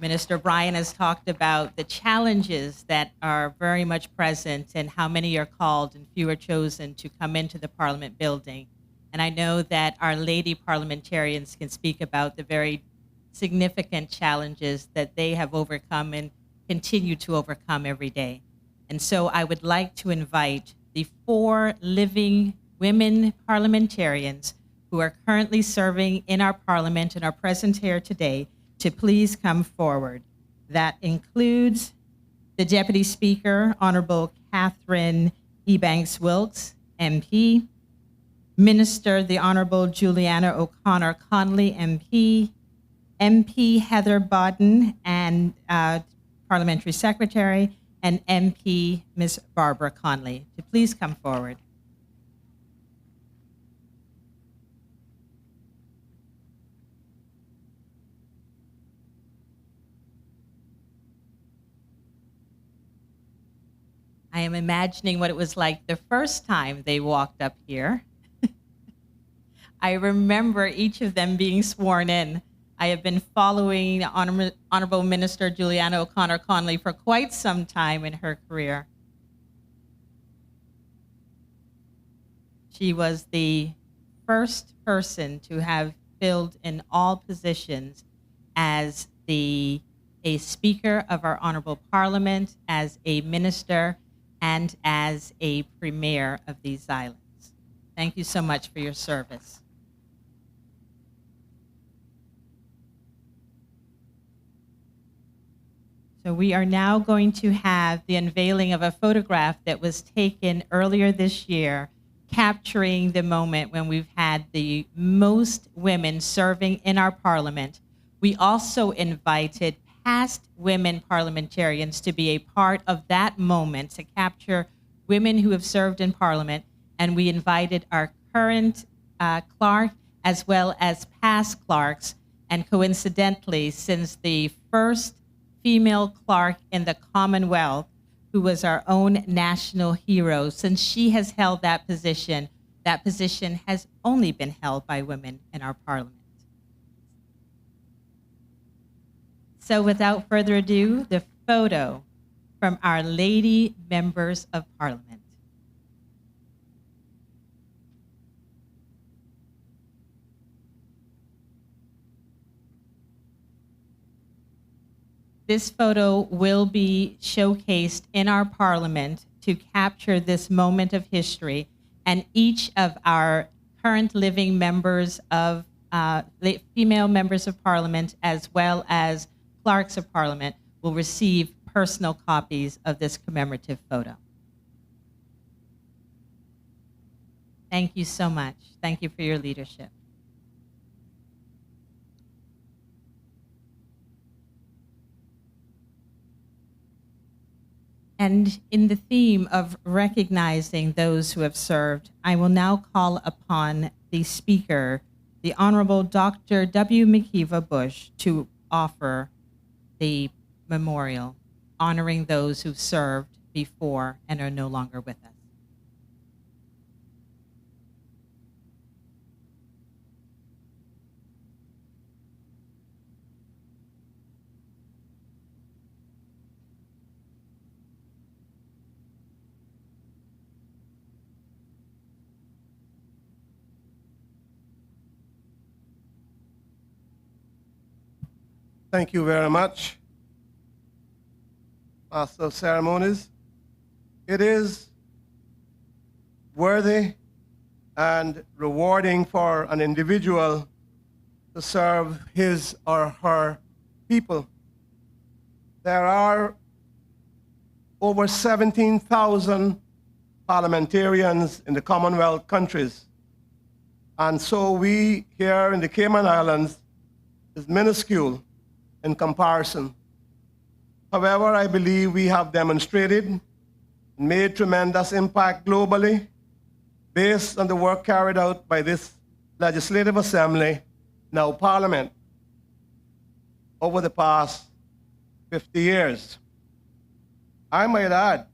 Minister Brian has talked about the challenges that are very much present and how many are called and few are chosen to come into the Parliament building. And I know that our lady parliamentarians can speak about the very significant challenges that they have overcome and continue to overcome every day. And so I would like to invite the 4 living women parliamentarians who are currently serving in our Parliament and are present here today to please come forward. That includes the Deputy Speaker, Honorable Catherine Ebanks Wilkes, MP, Minister, the Honorable Juliana O'Connor Conley, MP, MP Heather Bodden, and Parliamentary Secretary, and MP Ms. Barbara Conley, to please come forward. I am imagining what it was like the first time they walked up here. I remember each of them being sworn in. I have been following Honorable Minister Juliana O'Connor Conley for quite some time in her career. She was the first person to have filled in all positions as a Speaker of our Honorable Parliament, as a Minister, and as a Premier of these islands. Thank you so much for your service. So we are now going to have the unveiling of a photograph that was taken earlier this year, capturing the moment when we've had the most women serving in our parliament. We also invited past women parliamentarians to be a part of that moment, to capture women who have served in parliament. And we invited our current clerk as well as past clerks. And coincidentally, since the first female clerk in the Commonwealth, who was our own national hero, since she has held that position has only been held by women in our parliament. So without further ado, the photo from our lady members of parliament. This photo will be showcased in our parliament to capture this moment of history, and each of our current living members of, female members of parliament, as well as clerks of parliament, will receive personal copies of this commemorative photo. Thank you so much. Thank you for your leadership. And in the theme of recognizing those who have served, I will now call upon the speaker, the Honorable Dr. W. McKeeva Bush, to offer the memorial, honoring those who've served before and are no longer with us. Thank you very much, Master of Ceremonies. It is worthy and rewarding for an individual to serve his or her people. There are over 17,000 parliamentarians in the Commonwealth countries. And so we here in the Cayman Islands is minuscule in comparison. However, I believe we have demonstrated and made tremendous impact globally based on the work carried out by this Legislative Assembly, now Parliament, over the past 50 years. I might add,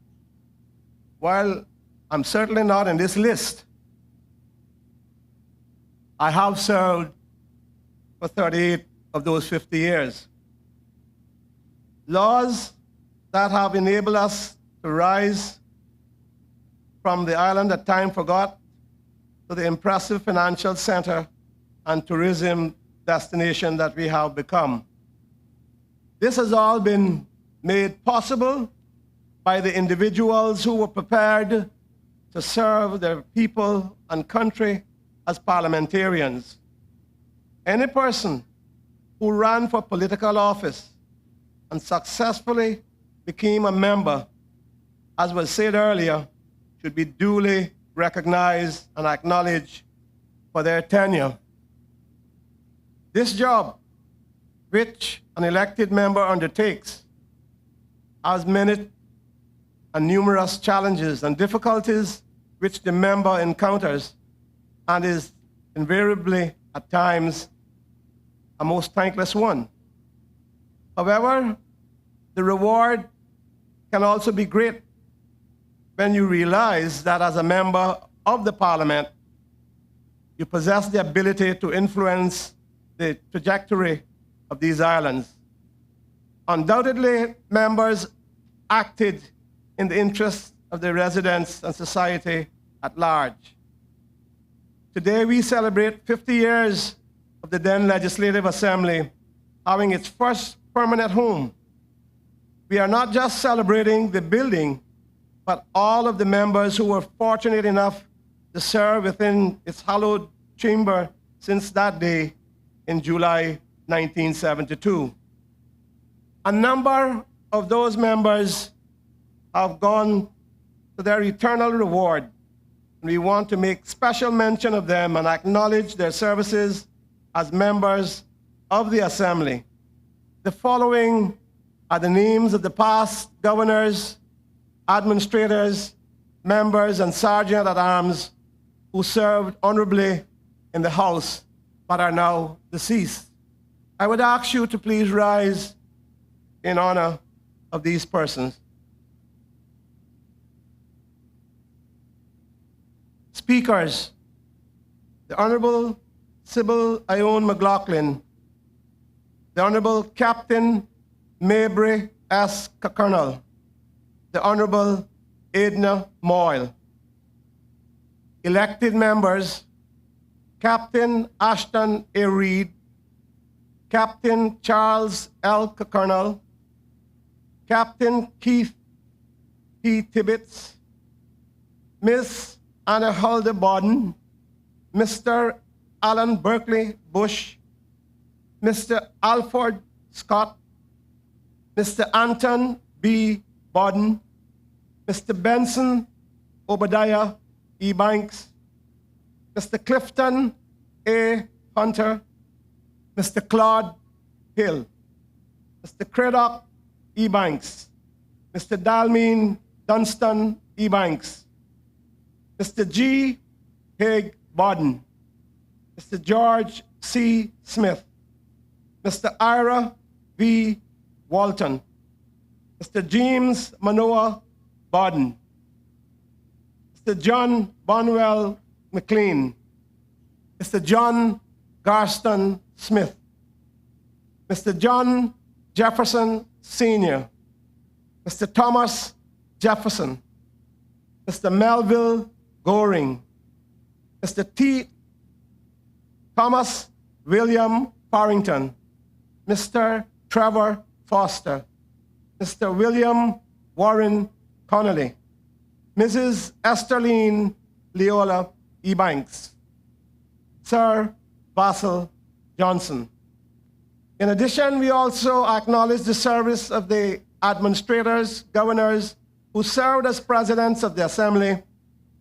while I'm certainly not in this list, I have served for 38 of those 50 years. Laws that have enabled us to rise from the island that time forgot to the impressive financial center and tourism destination that we have become. This has all been made possible by the individuals who were prepared to serve their people and country as parliamentarians. Any person who ran for political office and successfully became a member, as was said earlier, should be duly recognized and acknowledged for their tenure. This job, which an elected member undertakes, has many and numerous challenges and difficulties which the member encounters, and is invariably, at times, a most thankless one. However, the reward can also be great when you realize that as a member of the Parliament, you possess the ability to influence the trajectory of these islands. Undoubtedly, members acted in the interest of the residents and society at large. Today, we celebrate 50 years of the then Legislative Assembly having its first permanent home. We are not just celebrating the building, but all of the members who were fortunate enough to serve within its hallowed chamber since that day in July 1972. A number of those members have gone to their eternal reward. We want to make special mention of them and acknowledge their services as members of the Assembly. The following are the names of the past governors, administrators, members, and sergeant-at-arms who served honorably in the House but are now deceased. I would ask you to please rise in honor of these persons. Speakers, the Honorable Sybil Ione McLaughlin, the Honorable Captain Mabry S. Colonel, the Honorable Edna Moyle. Elected members, Captain Ashton A. Reed, Captain Charles L. Colonel, Captain Keith P. Tibbetts, Miss Anna Hulda Bodden, Mr. Alan Berkeley Bush, Mr. Alford Scott, Mr. Anton B. Bodden, Mr. Benson Obadiah E. Banks, Mr. Clifton A. Hunter, Mr. Claude Hill, Mr. Craddock E. Banks, Mr. Dalmeen Dunstan E. Banks, Mr. G. Haig Bodden, Mr. George C. Smith, Mr. Ira V. Walton, Mr. James Manoa Bodden, Mr. John Bonwell McLean, Mr. John Garston Smith, Mr. John Jefferson Sr., Mr. Thomas Jefferson, Mr. Melville Goring, Mr. T. Thomas William Farrington, Mr. Trevor Foster, Mr. William Warren Connolly, Mrs. Esterline Leola E. Banks, Sir Basil Johnson. In addition, we also acknowledge the service of the administrators, governors, who served as presidents of the Assembly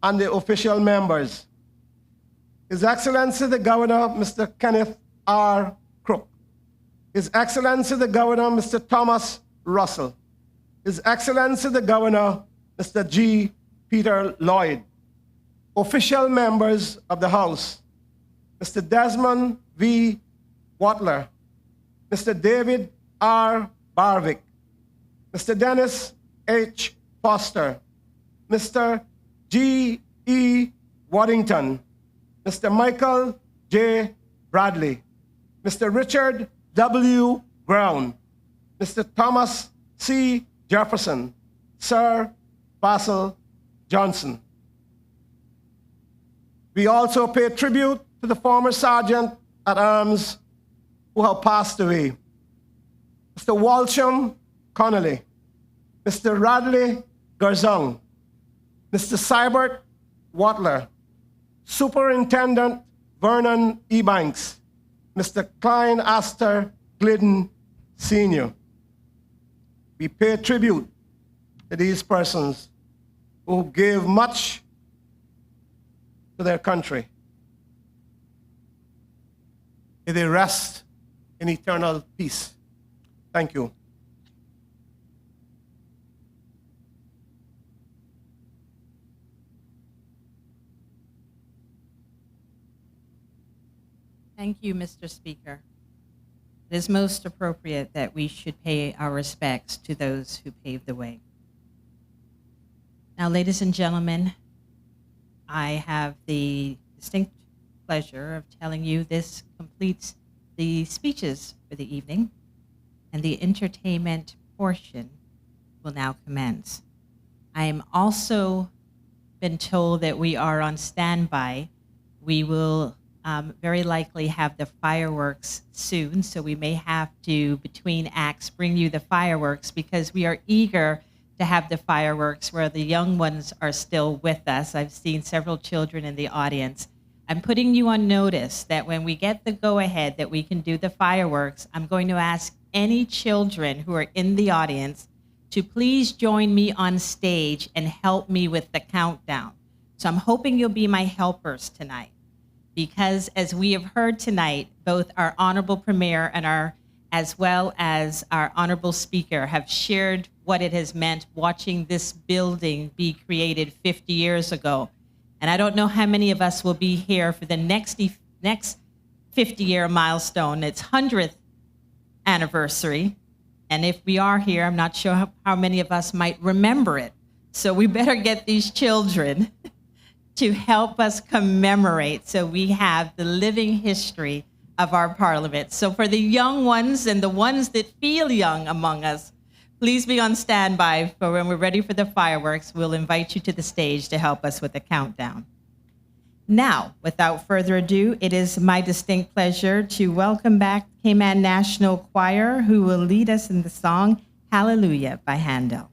and the official members. His Excellency the Governor, Mr. Kenneth R. Crook. His Excellency the Governor, Mr. Thomas Russell. His Excellency the Governor, Mr. G. Peter Lloyd. Official members of the House, Mr. Desmond V. Watler, Mr. David R. Barvick, Mr. Dennis H. Foster, Mr. G. E. Waddington, Mr. Michael J. Bradley, Mr. Richard W. Brown, Mr. Thomas C. Jefferson, Sir Basil Johnson. We also pay tribute to the former Sergeant-at-Arms who have passed away, Mr. Walsham Connolly, Mr. Radley Garzong, Mr. Sybert Watler, Superintendent Vernon E. Banks, Mr. Klein Astor Glidden Sr. We pay tribute to these persons who gave much to their country. may they rest in eternal peace. Thank you. Thank you, Mr. Speaker. It is most appropriate that we should pay our respects to those who paved the way. Now, ladies and gentlemen, I have the distinct pleasure of telling you this completes the speeches for the evening, and the entertainment portion will now commence. I am also been told that we are on standby. We will very likely have the fireworks soon, so we may have to, between acts, bring you the fireworks because we are eager to have the fireworks where the young ones are still with us. I've seen several children in the audience. I'm putting you on notice that when we get the go-ahead that we can do the fireworks, I'm going to ask any children who are in the audience to please join me on stage and help me with the countdown. So I'm hoping you'll be my helpers tonight, because as we have heard tonight, both our honorable premier and as well as our honorable speaker have shared what it has meant watching this building be created 50 years ago. And I don't know how many of us will be here for the next 50-year milestone, its 100th anniversary. And if we are here, I'm not sure how many of us might remember it. So we better get these children to help us commemorate so we have the living history of our parliament. So for the young ones and the ones that feel young among us, please be on standby for when we're ready for the fireworks. We'll invite you to the stage to help us with the countdown. Now, without further ado, it is my distinct pleasure to welcome back Cayman National Choir, who will lead us in the song Hallelujah by Handel.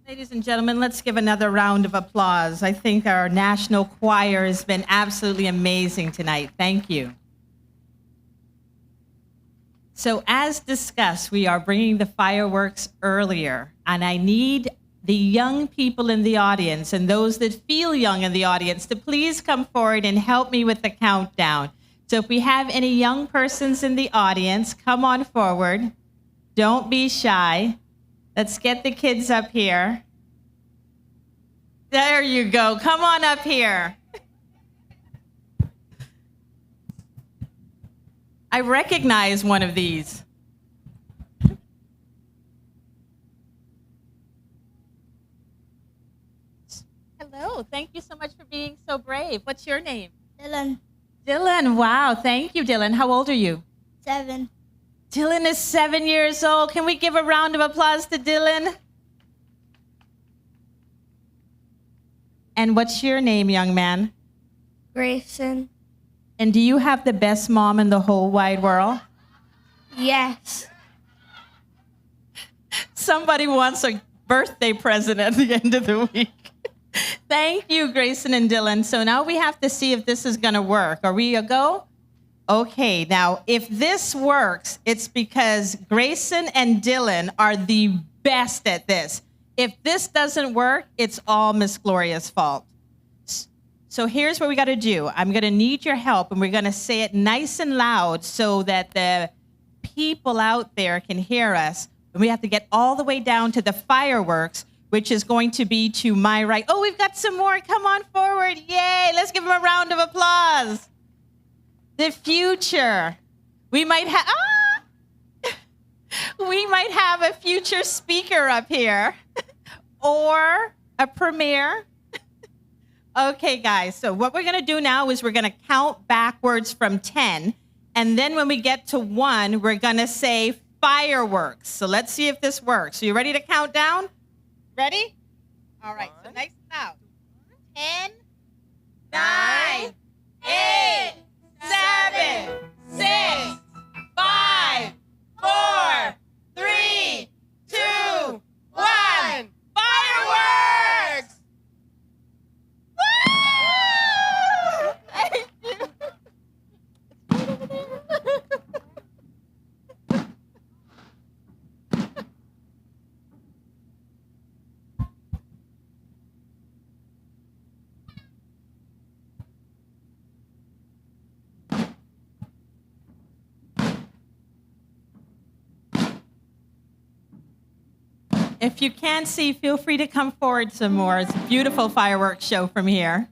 Ladies and gentlemen, let's give another round of applause. I think our national choir has been absolutely amazing tonight. Thank you. So as discussed, we are bringing the fireworks earlier, and I need the young people in the audience and those that feel young in the audience to please come forward and help me with the countdown. So if we have any young persons in the audience, come on forward. Don't be shy. Let's get the kids up here. There you go. Come on up here. I recognize one of these. Hello. Thank you so much for being so brave. What's your name? Dylan, Dylan. Wow. Thank you, Dylan. How old are you? 7. Dylan is 7 years old. Can we give a round of applause to Dylan? And what's your name, young man? Grayson, And do you have the best mom in the whole wide world? yes. Somebody wants a birthday present at the end of the week. Thank you, Grayson and Dylan. So now we have to see if this is going to work. Are we a go? Okay, now if this works, it's because Grayson and Dylan are the best at this. If this doesn't work, it's all Miss Gloria's fault. So here's what we got to do. I'm going to need your help, and we're going to say it nice and loud so that the people out there can hear us. And we have to get all the way down to the fireworks, which is going to be to my right. Oh, we've got some more. Come on forward. Yay. Let's give them a round of applause. The future. We might have we might have a future speaker up here or a premiere. Okay, guys. So what we're going to do now is we're going to count backwards from 10. And then when we get to 1, we're going to say fireworks. So let's see if this works. Are you ready to count down? Ready? All right. So nice and loud. 10, 9, 8, 7, 6, 5, 4, 3, 2, 1. Fireworks! Woo! Thank you. If you can't see, feel free to come forward some more. It's a beautiful fireworks show from here.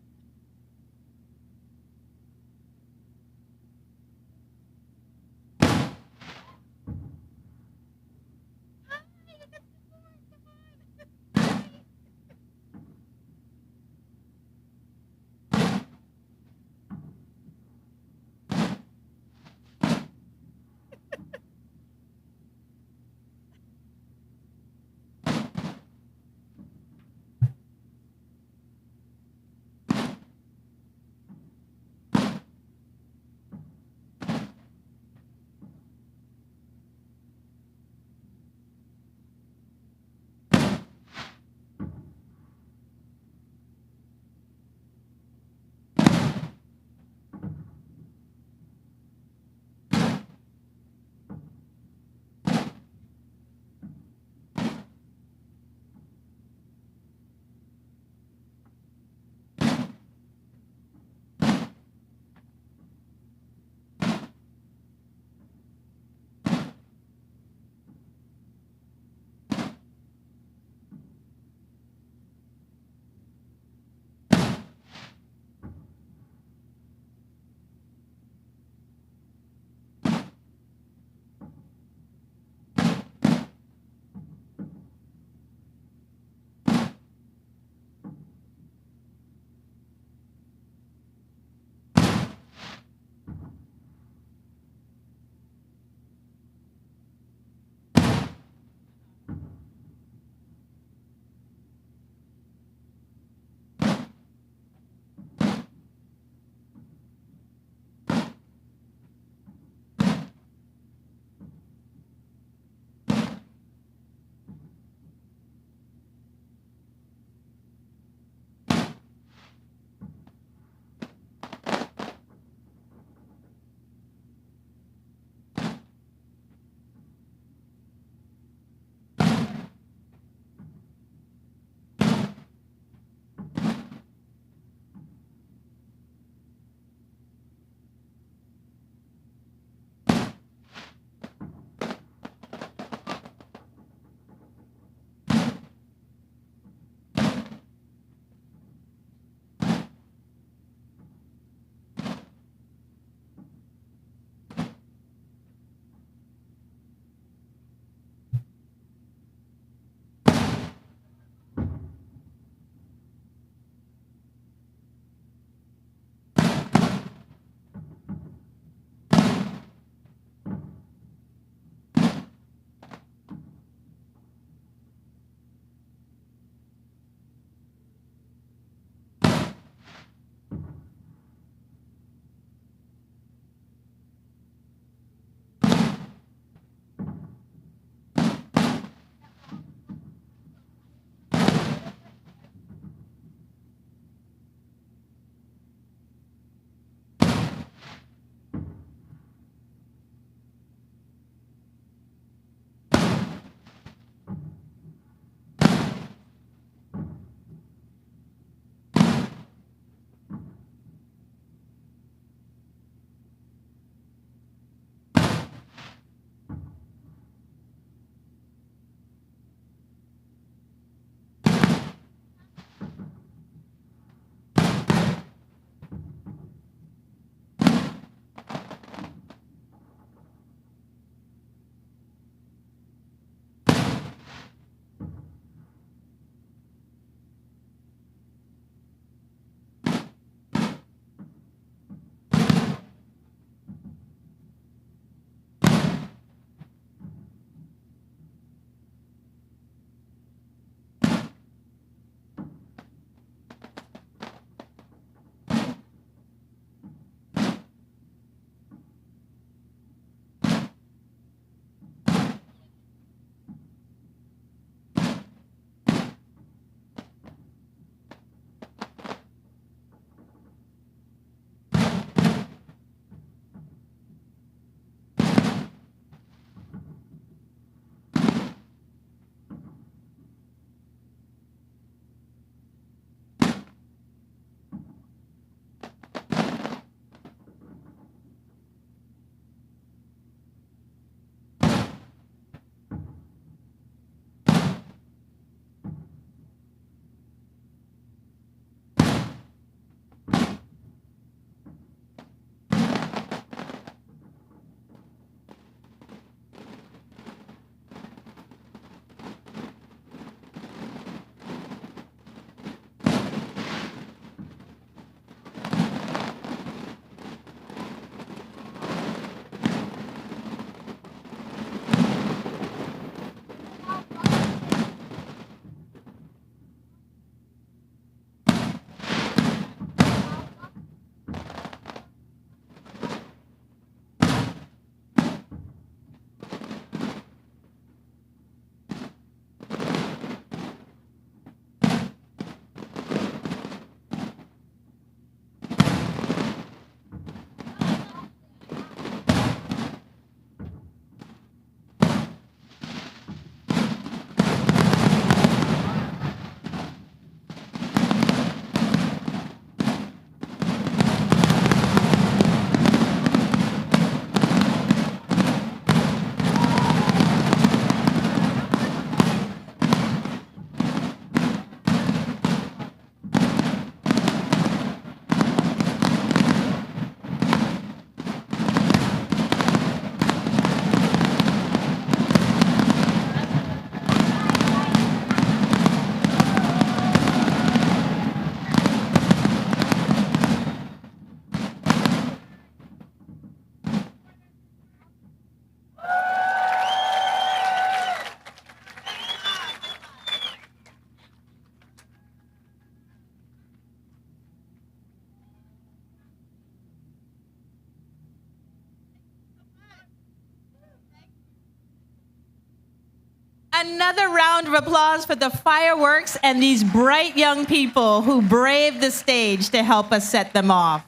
another round of applause for the fireworks and these bright young people who braved the stage to help us set them off.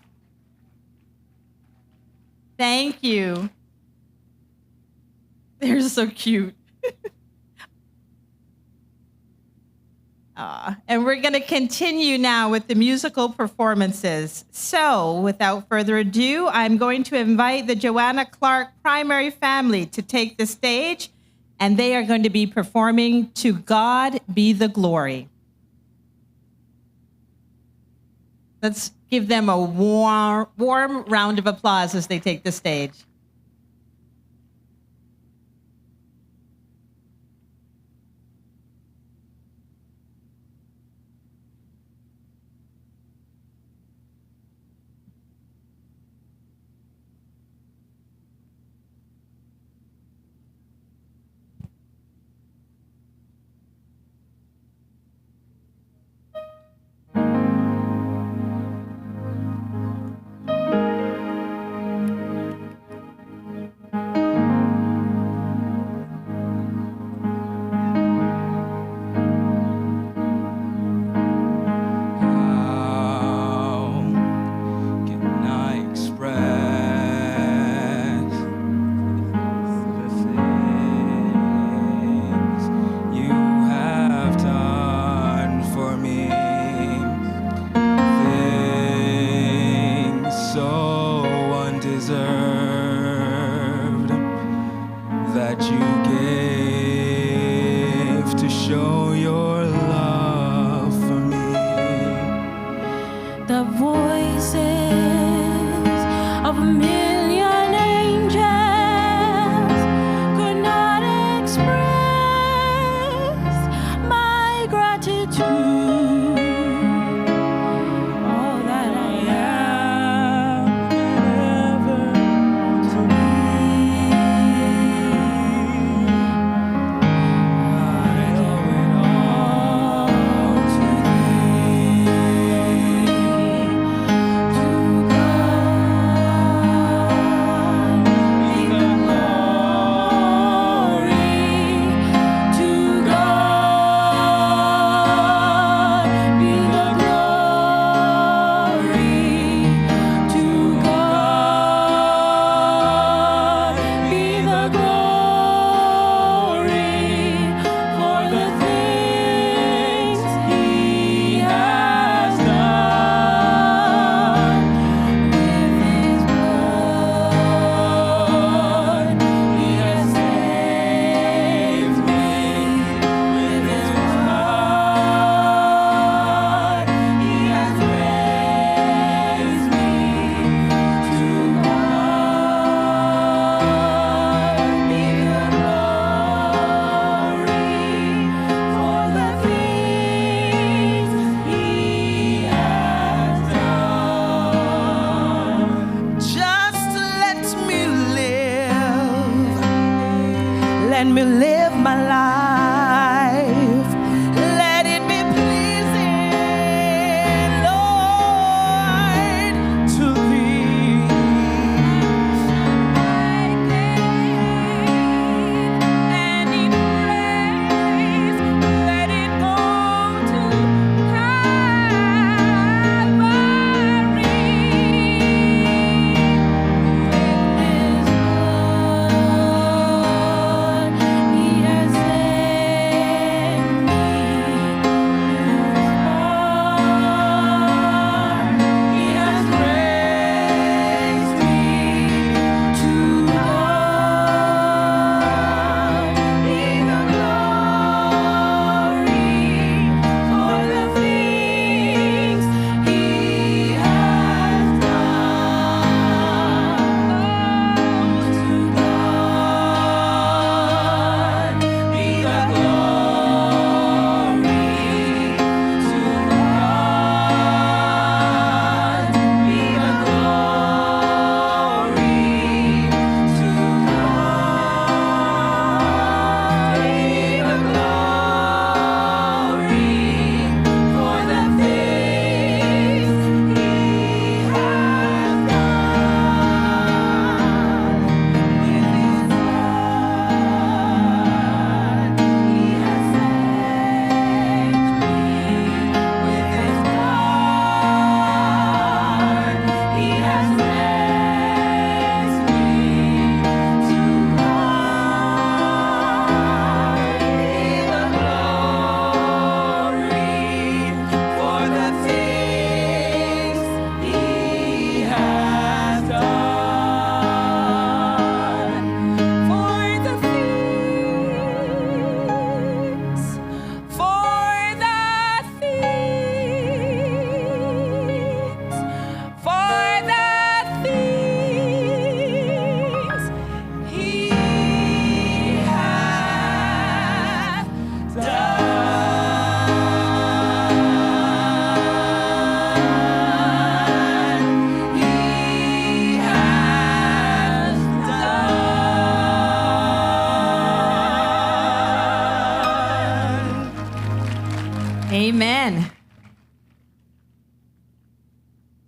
Thank you. They're so cute. And we're going to continue now with the musical performances. So, without further ado, I'm going to invite the Joanna Clark primary family to take the stage, and they are going to be performing "To God Be the Glory." Let's give them a warm round of applause as they take the stage. Let me live my life. Let it be pleasing, Lord, to thee. Any praise, let it go to Calvary. With His blood, He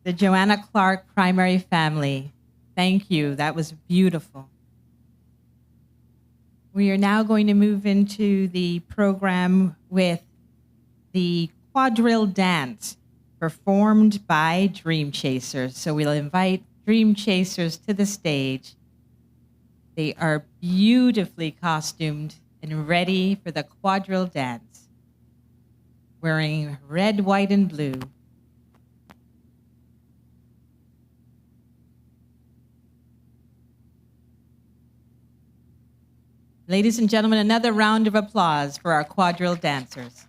the Joanna Clark primary family, thank you. That was beautiful. We are now going to move into the program with the quadrille dance performed by Dream Chasers. So we'll invite Dream Chasers to the stage. They are beautifully costumed and ready for the quadrille dance, wearing red, white, and blue. Ladies and gentlemen, another round of applause for our quadrille dancers.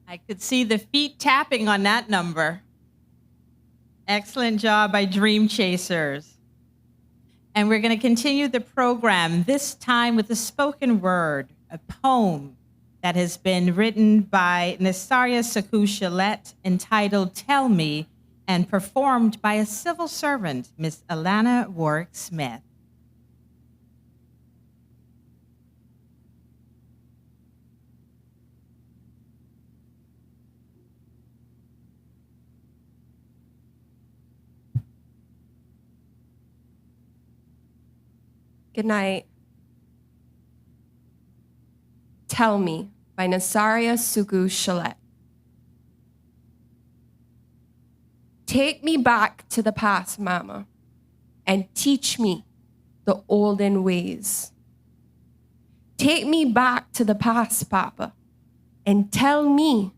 I could see the feet tapping on that number. Excellent job by Dream Chasers. And we're going to continue the program, this time with a spoken word, a poem that has been written by Nasaria Saku-Shalette entitled Tell Me, and performed by a civil servant, Miss Alana Warwick-Smith. Good night. Tell Me by Nasaria Saku-Shalette. Take me back to the past, Mama, and teach me the olden ways. Take me back to the past, Papa, and tell me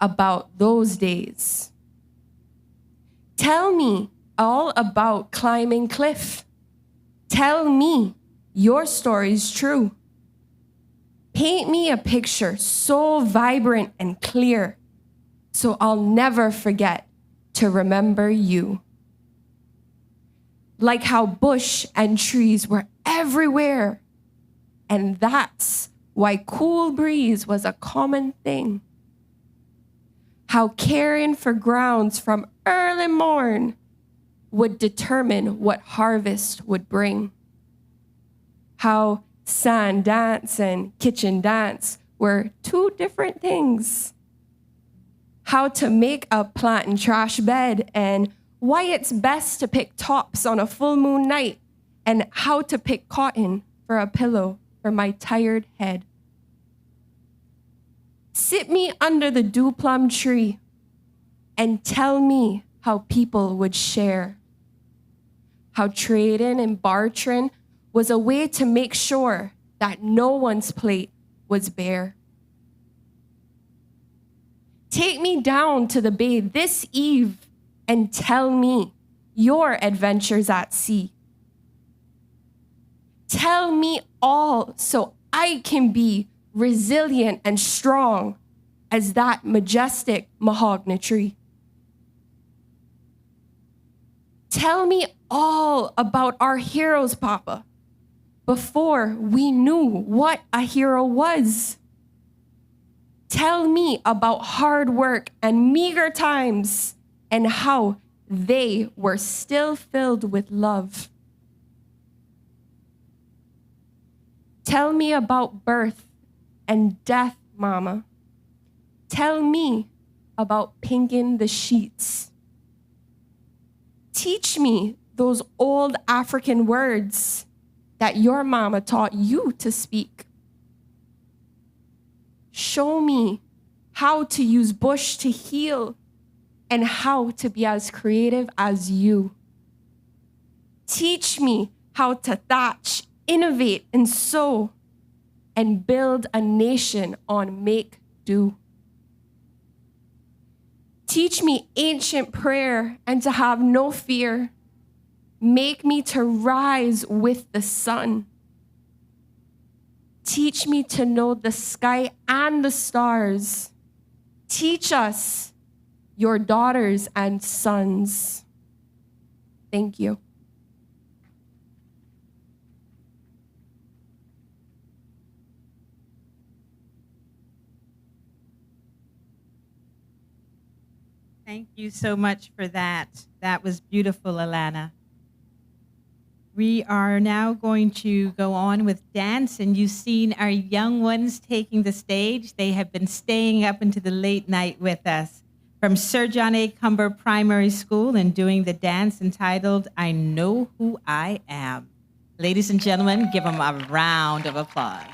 about those days. Tell me all about climbing cliff. Tell me your story's true. Paint me a picture so vibrant and clear, so I'll never forget to remember you. Like how bush and trees were everywhere, and that's why cool breeze was a common thing. How caring for grounds from early morn would determine what harvest would bring. How sand dance and kitchen dance were two different things. How to make a plant and trash bed, and why it's best to pick tops on a full moon night, and how to pick cotton for a pillow for my tired head. Sit me under the dew plum tree and tell me how people would share. How trading and bartering was a way to make sure that no one's plate was bare. Take me down to the bay this eve and tell me your adventures at sea. Tell me all so I can be resilient and strong as that majestic mahogany tree. Tell me all about our heroes, Papa, before we knew what a hero was. Tell me about hard work and meager times and how they were still filled with love. Tell me about birth and death, Mama. Tell me about pinking the sheets. Teach me those old African words that your mama taught you to speak. Show me how to use bush to heal and how to be as creative as you. Teach me how to thatch, innovate, and sow, and build a nation on make do. Teach me ancient prayer and to have no fear. Make me to rise with the sun. Teach me to know the sky and the stars. Teach us, your daughters and sons. Thank you. Thank you so much for that. That was beautiful, Alana. We are now going to go on with dance, and you've seen our young ones taking the stage. They have been staying up into the late night with us from Sir John A. Cumber Primary School and doing the dance entitled, I Know Who I Am. Ladies and gentlemen, give them a round of applause.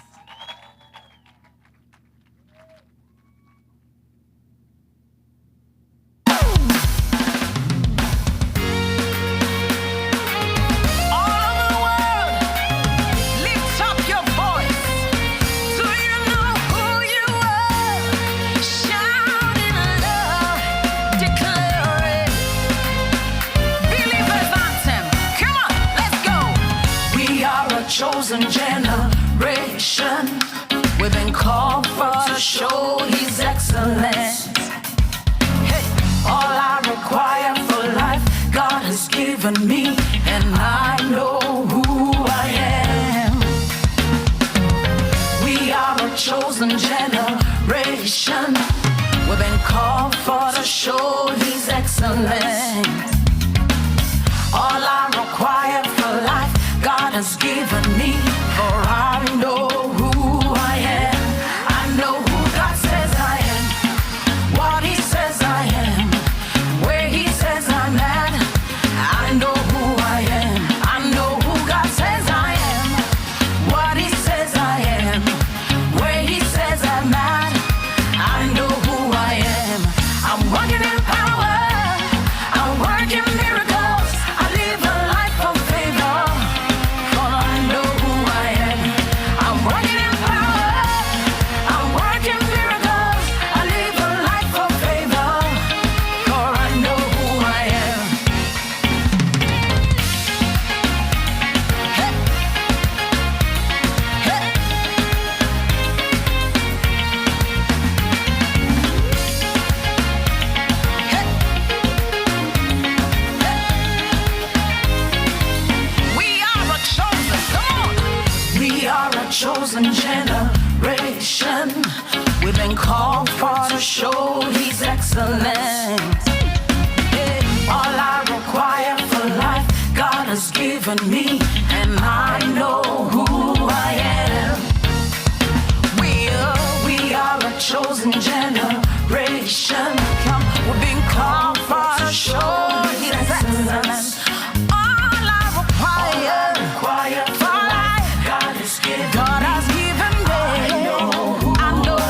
Chosen generation, we've been called for to show His excellence. Hey, all I require for life, God has given me, and I know who I am. We are a chosen generation, we've been called for to show His excellence. All I require for life, God has given me, for I know who I am. I know who God says I am, what He says I am, where He says I'm at. I know who I am. I know who God says I am, what He says I am, where He says I'm at. I know who I am. I'm walking in power, I'm working miracles, I live a life of favor. Chosen generation, we've been called for to show His excellence. Yeah. All I require for life, God has given me, and I know who I am. We are a chosen generation. Come, we've been called for to show His excellence. All I require for life, God has given me. I know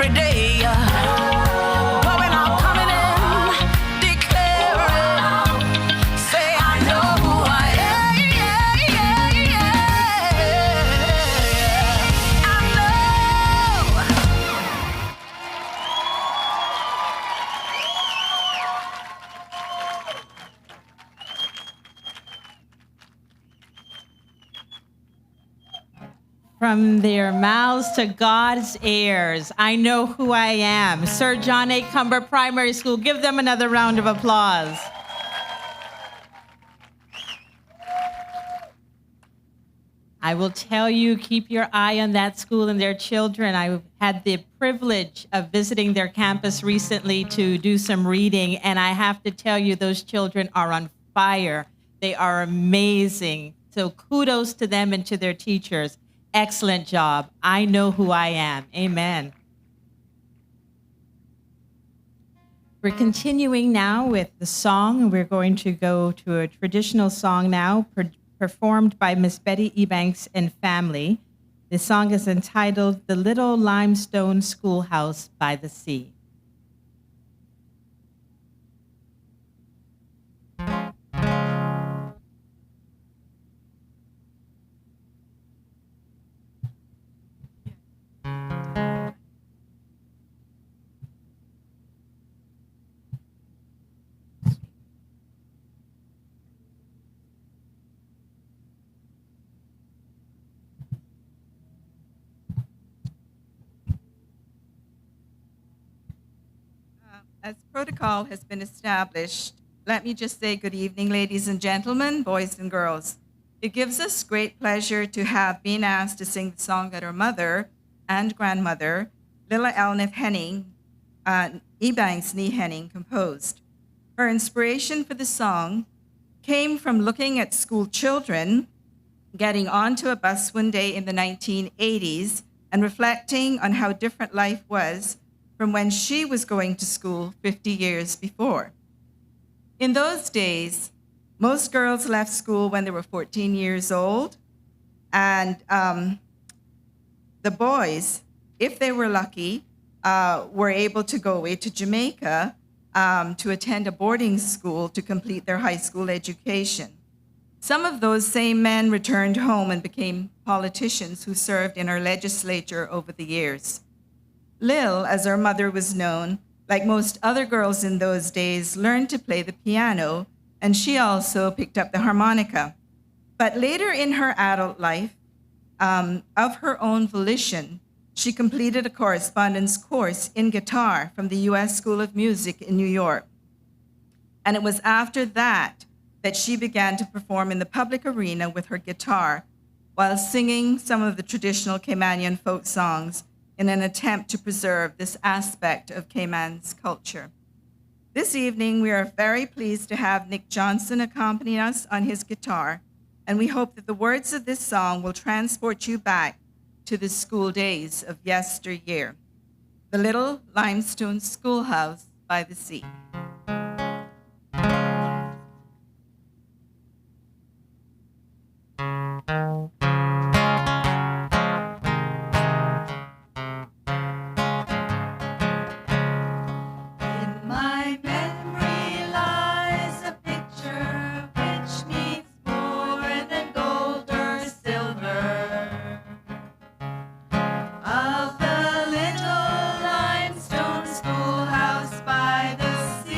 every day. Going out, coming in, declaring, say I know who I am. I know. From their mouths to God's ears, I know who I am. Sir John A. Cumber Primary School. Give them another round of applause. I will tell you, keep your eye on that school and their children. I had the privilege of visiting their campus recently to do some reading, and I have to tell you, those children are on fire. They are amazing. So kudos to them and to their teachers. Excellent job. I know who I am. Amen. We're continuing now with the song. We're going to go to a traditional song now, performed by Miss Betty Ebanks and family. The song is entitled "The Little Limestone Schoolhouse by the Sea." As protocol has been established, let me just say good evening, ladies and gentlemen, boys and girls. It gives us great pleasure to have been asked to sing the song that our mother and grandmother, Lilla Elnith Henning, Ebanks Nee Henning, composed. Her inspiration for the song came from looking at school children getting onto a bus one day in the 1980s and reflecting on how different life was from when she was going to school 50 years before. In those days, most girls left school when they were 14 years old, and the boys, if they were lucky, were able to go away to Jamaica to attend a boarding school to complete their high school education. Some of those same men returned home and became politicians who served in our legislature over the years. Lil, as her mother was known, like most other girls in those days, learned to play the piano, and she also picked up the harmonica. But later in her adult life, of her own volition, she completed a correspondence course in guitar from the U.S. School of Music in New York. And it was after that that she began to perform in the public arena with her guitar while singing some of the traditional Caymanian folk songs in an attempt to preserve this aspect of Cayman's culture. This evening, we are very pleased to have Nick Johnson accompany us on his guitar, and we hope that the words of this song will transport you back to the school days of yesteryear. The Little Limestone Schoolhouse by the Sea. Of the little limestone schoolhouse by the sea.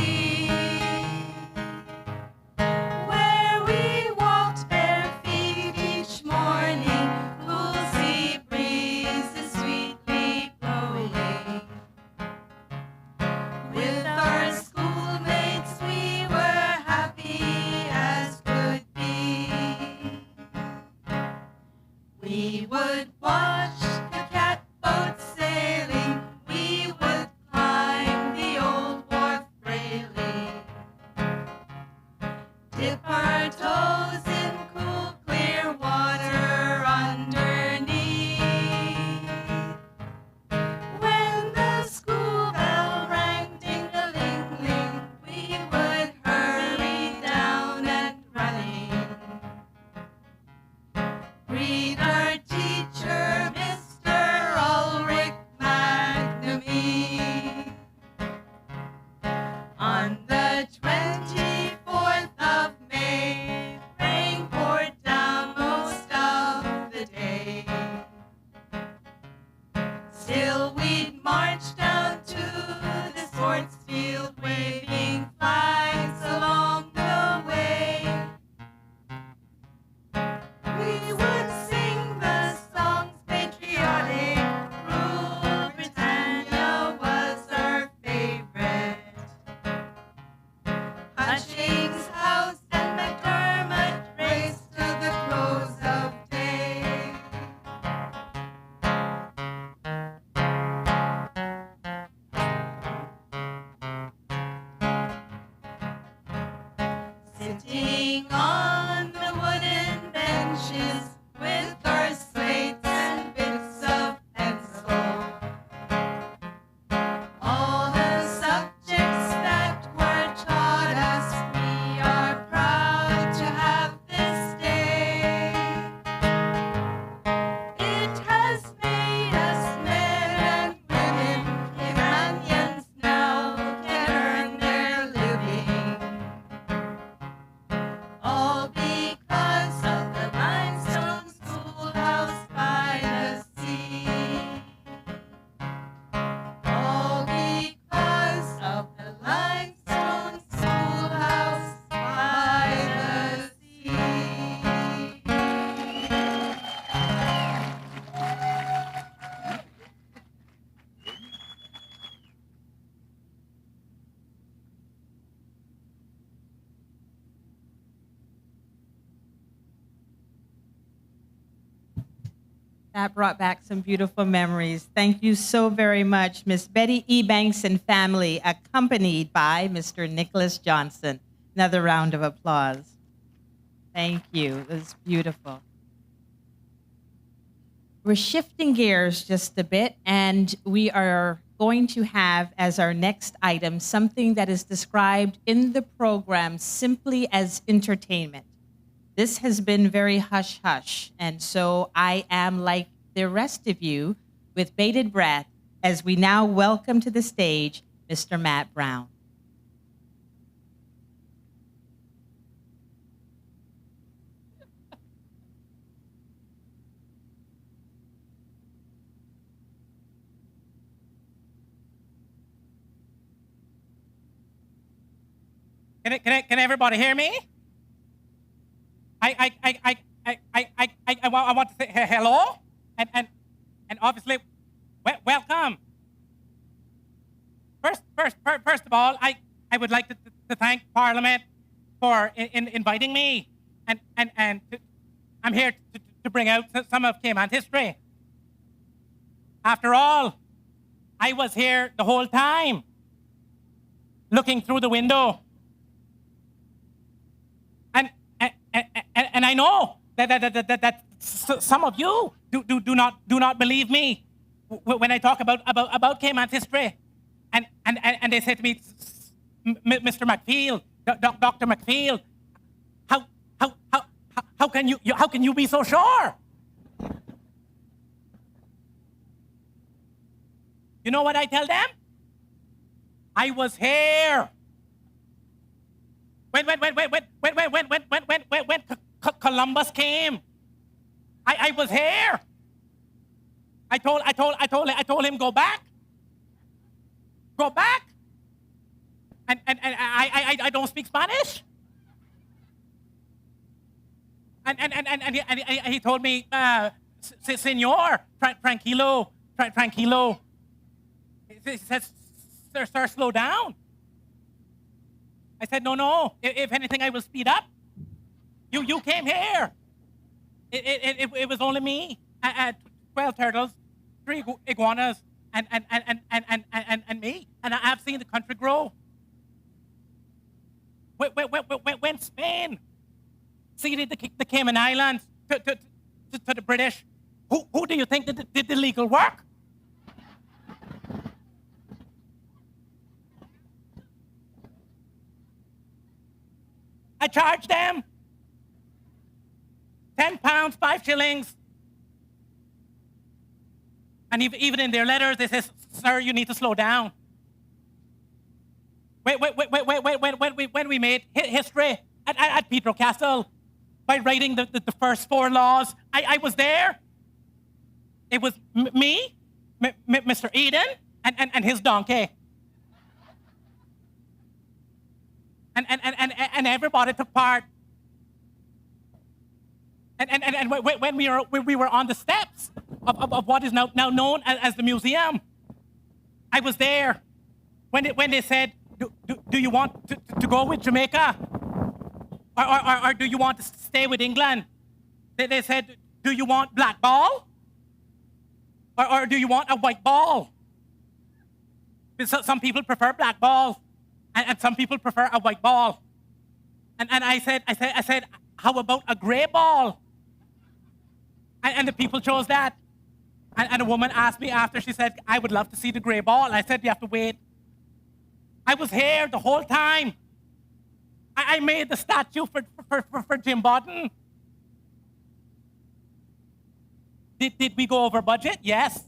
That brought back some beautiful memories. Thank you so very much, Miss Betty E. Banks and family, accompanied by Mr. Nicholas Johnson. Another round of applause. Thank you. It was beautiful. We're shifting gears just a bit, and we are going to have as our next item something that is described in the program simply as entertainment. This has been very hush-hush, and so I am like the rest of you with bated breath as we now welcome to the stage Mr. Matt Brown. Can everybody hear me? I want to say hello and obviously welcome. First of all, I would like to thank Parliament for inviting me and I'm here to bring out some of Cayman's history. After all, I was here the whole time, looking through the window. And I know that some of you do not believe me when I talk about Cayman's history, and they say to me, Mr. McField, Dr. McField, how can you be so sure? You know what I tell them? I was here. When Columbus came, I was here. I told him go back, and I don't speak Spanish, and he told me, Senor, tranquilo. He says, sir, slow down. I said, no. If anything, I will speed up. You came here. It was only me. 12 turtles, 3 iguanas, and me. And I've seen the country grow. When Spain ceded the Cayman Islands to the British, who do you think did the legal work? I charged them 10 pounds, 5 shillings. And even in their letters, they say, sir, you need to slow down. When we made history at Pedro Castle by writing the first 4 laws, I was there. It was me, Mr. Eden, and his donkey. And everybody took part. And when we were on the steps of what is now known as the museum, I was there when they said, do you want to go with Jamaica, or do you want to stay with England? They said, do you want black ball, or do you want a white ball? Because some people prefer black ball, and some people prefer a white ball. And I said, how about a gray ball? And the people chose that. And a woman asked me after, she said, I would love to see the gray ball. I said, you have to wait. I was here the whole time. I made the statue for Jim Bodden. Did we go over budget? Yes.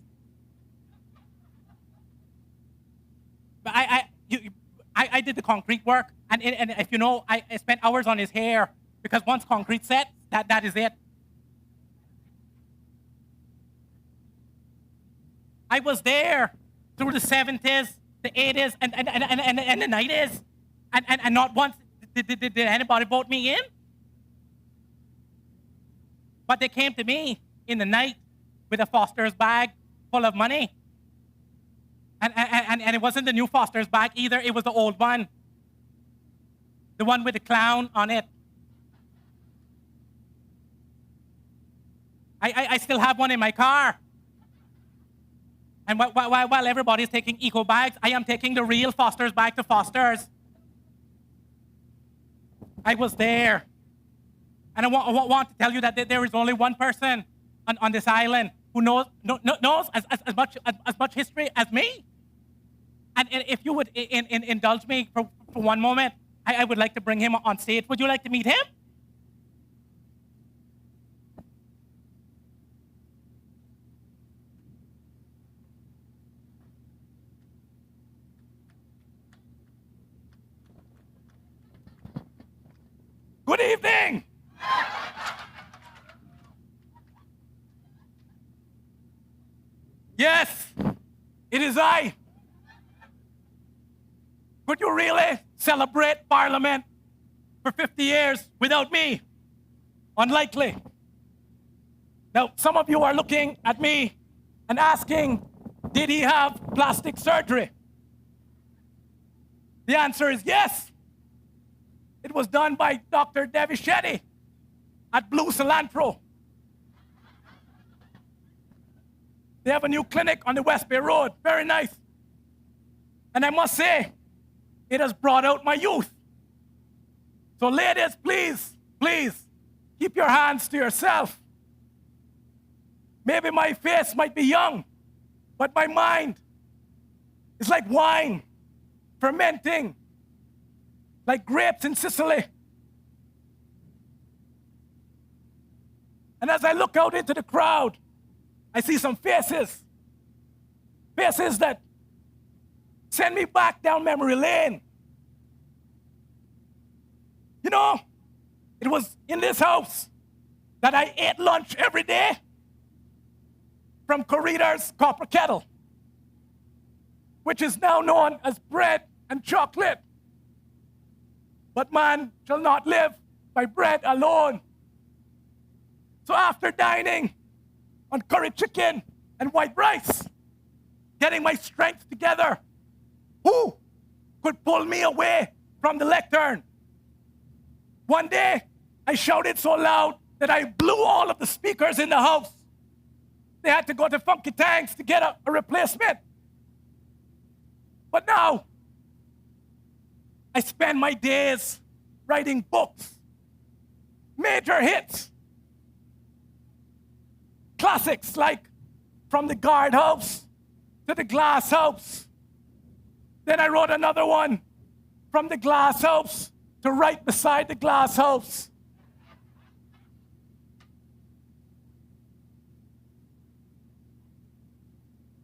But I did the concrete work, and if you know, I spent hours on his hair, because once concrete set, that is it. I was there through the 70s, the 80s, and the 90s, and not once did anybody vote me in. But they came to me in the night with a Foster's bag full of money. And it wasn't the new Foster's bag either, it was the old one. The one with the clown on it. I still have one in my car. And while everybody's taking eco bags, I am taking the real Foster's bag to Foster's. I was there. And I want to tell you that there is only one person on this island who knows as much history as me. And if you would indulge me for one moment, I would like to bring him on stage. Would you like to meet him? Good evening. Yes, it is I. Could you really celebrate Parliament for 50 years without me? Unlikely. Now, some of you are looking at me and asking, did he have plastic surgery? The answer is yes. It was done by Dr. Devi Shetty at Blue Cilantro. They have a new clinic on the West Bay Road. Very nice. And I must say, it has brought out my youth. So ladies, please, keep your hands to yourself. Maybe my face might be young, but my mind is like wine, fermenting, like grapes in Sicily. And as I look out into the crowd, I see some faces that send me back down memory lane. You know, it was in this house that I ate lunch every day from Corrida's Copper Kettle, which is now known as bread and chocolate. But man shall not live by bread alone. So after dining on curry chicken and white rice, getting my strength together, who could pull me away from the lectern? One day, I shouted so loud that I blew all of the speakers in the house. They had to go to Funky Tanks to get a replacement. But now, I spend my days writing books, major hits, classics like From the Guardhouse to the Glass House. Then I wrote another one, From the Glass House to Right Beside the Glass House.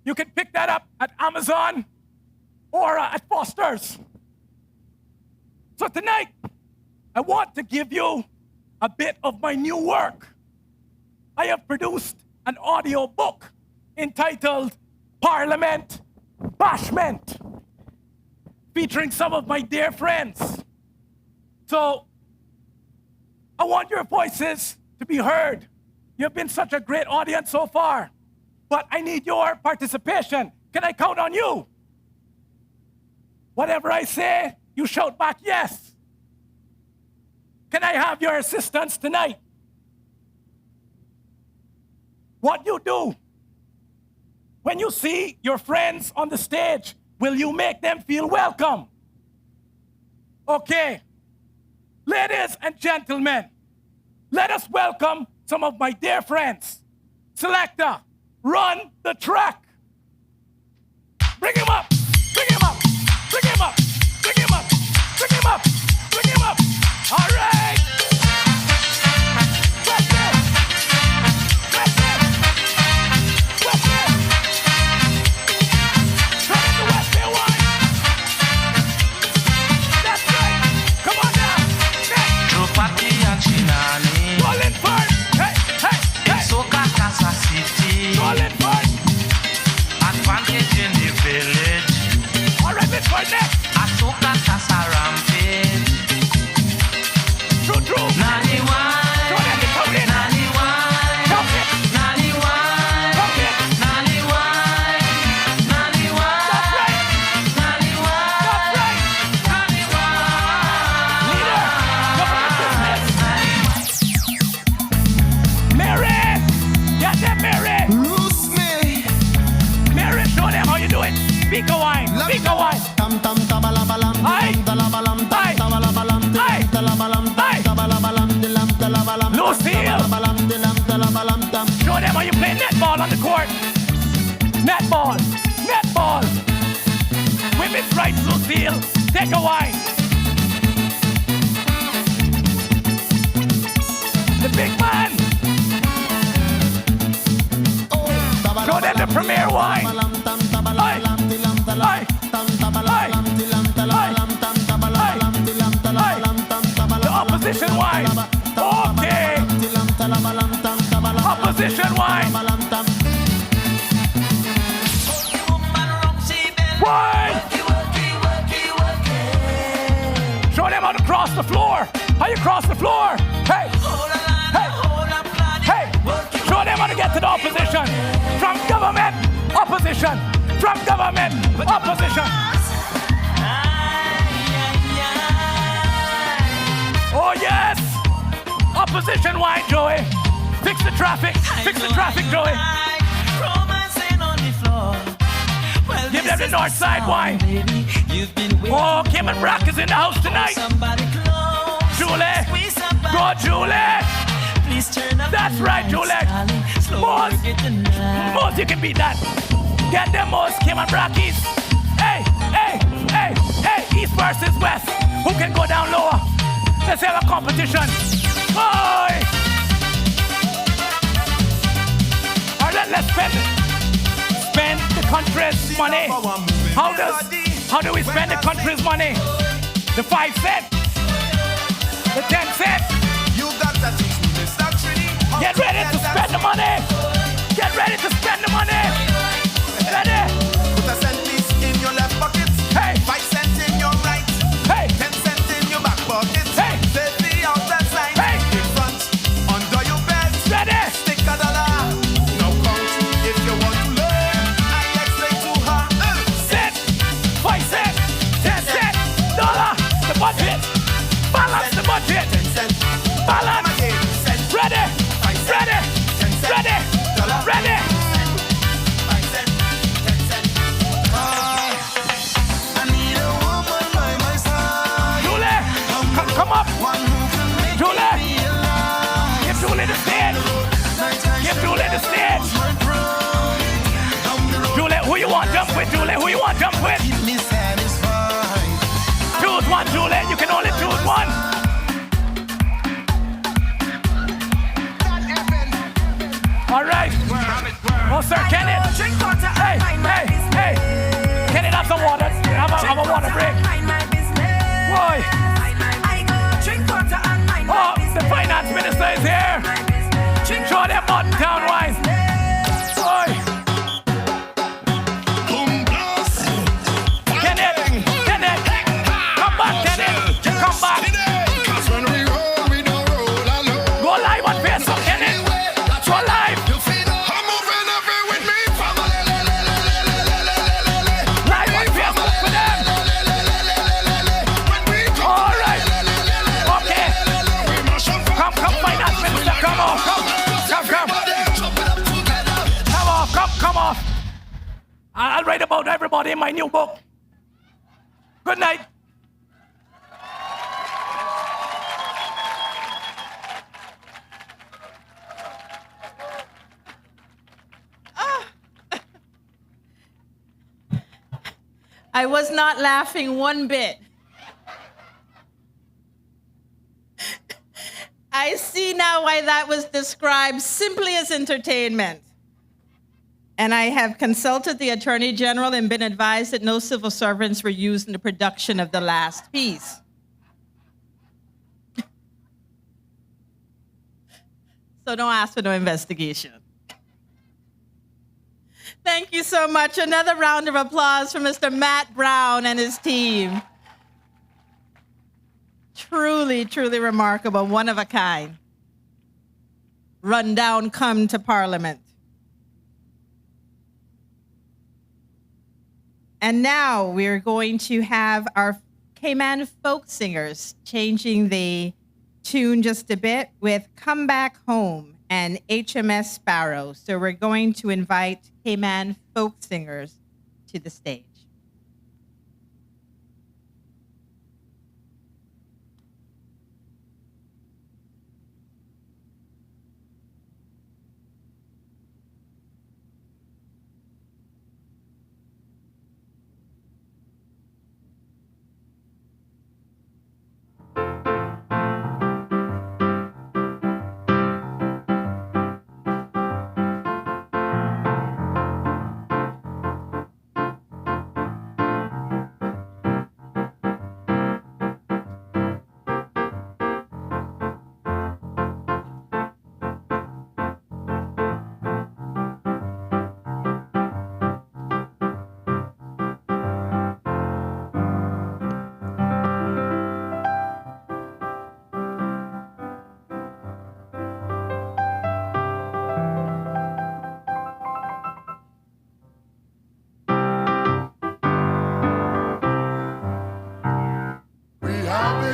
You can pick that up at Amazon or at Foster's. So tonight, I want to give you a bit of my new work. I have produced an audio book entitled Parliament Bashment, featuring some of my dear friends. So I want your voices to be heard. You've been such a great audience so far, but I need your participation. Can I count on you? Whatever I say, you shout back yes. Can I have your assistance tonight? What you do when you see your friends on the stage, will you make them feel welcome? Okay. Ladies and gentlemen, let us welcome some of my dear friends. Selector, run the track. Bring him up, bring him up, bring him up, bring him up, bring him up, bring him up. All right. Advantage in the village. Speak a wine. Aye. Aye. Aye. Lucille. Show them how you play netball on the court. Netball. Netball. Women's rights, Lucille. Take a wine. The big man. Show them the premier wine. Aye. Aye. Aye. Aye. The opposition wine. Okay. Opposition wine. Wine. Show them how to cross the floor. How you cross the floor. Hey. Hey. Hey. Show them how to get to the opposition. From government, opposition. From government, opposition. Oh yes. Opposition wine, Joey. Fix the traffic. Fix the traffic, Joey. Give them the north side wine. Oh, Cayman Rock is in the house tonight. Julie. Go, Julie. That's right, Julie. Most you can beat that. Get them most Cayman Rockies. Hey, hey, hey, hey. East versus west. Who can go down lower? Let's have a competition. Boy. All right, let's spend the country's money. How do we spend the country's money? The 5 cents, the 10 cents. Get ready to spend the money. Get ready to spend the money. Ready? Put a cent piece in your left pocket. Hey. 5 cents in your right. Hey. 10 cents in your back pocket. Hey. Save the outside side. Hey. In front, under your bed. Ready? Stick a dollar. Now count if you want to learn. I explain to her. Cent, 5 cents, 10 cents, dollar. The budget. Balance the budget. 10 cents. Balance. Ready? Ready? Ready? Ready? 5 cents. 10 cents. I need a woman by my side. Julie, come up. One who can make Julie. me alive. Give Julie the stage. Give Julie the stage. Julie, who you want jump with, Julie? Who you want jump with? Keep me satisfied. Choose one, Julie. You can only choose one. All right. Oh, Sir Kenneth. Hey, hey, hey. Kenneth, have some water. Have a water break. Boy. Oh, the finance minister is here. Show them Button Town wine. Boy. Kenneth, Kenneth. Come back, Kenneth. Come back. Go live on Facebook, Kenneth. Go live. Live on Facebook for them. All right. Okay. Come, finance minister. Come off. Come off. I'll write about everybody in my new book. Good night. I was not laughing one bit. I see now why that was described simply as entertainment. And I have consulted the Attorney General and been advised that no civil servants were used in the production of the last piece. So don't ask for no investigation. Thank you so much. Another round of applause for Mr. Matt Brown and his team. Truly, truly remarkable, one of a kind. Run down, come to Parliament. And now we're going to have our Cayman folk singers changing the tune just a bit with Come Back Home and HMS Sparrow. So we're going to invite Cayman folk singers to the stage.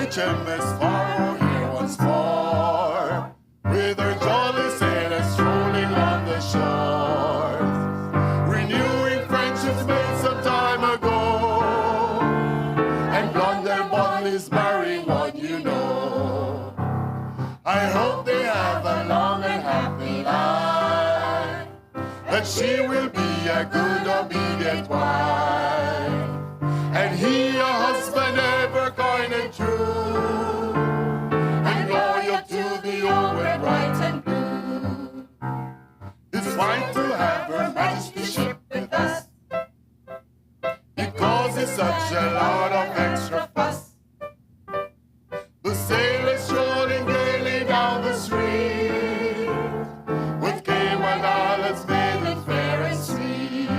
HMS Faro here once more, with our jolly sailors strolling on the shores, renewing friendships made some time ago, and Blondell Bottle is marrying one you know. I hope they have a long and happy life, that she will be a good obedient wife, and he a husband ever kind and true, and loyal to the old red, white and blue. It's fine to have Her Majesty ship with us, because it's such a lot of extra fuss. The sailors strolling gaily down the street, with Cayman Islands maiden fair and sweet,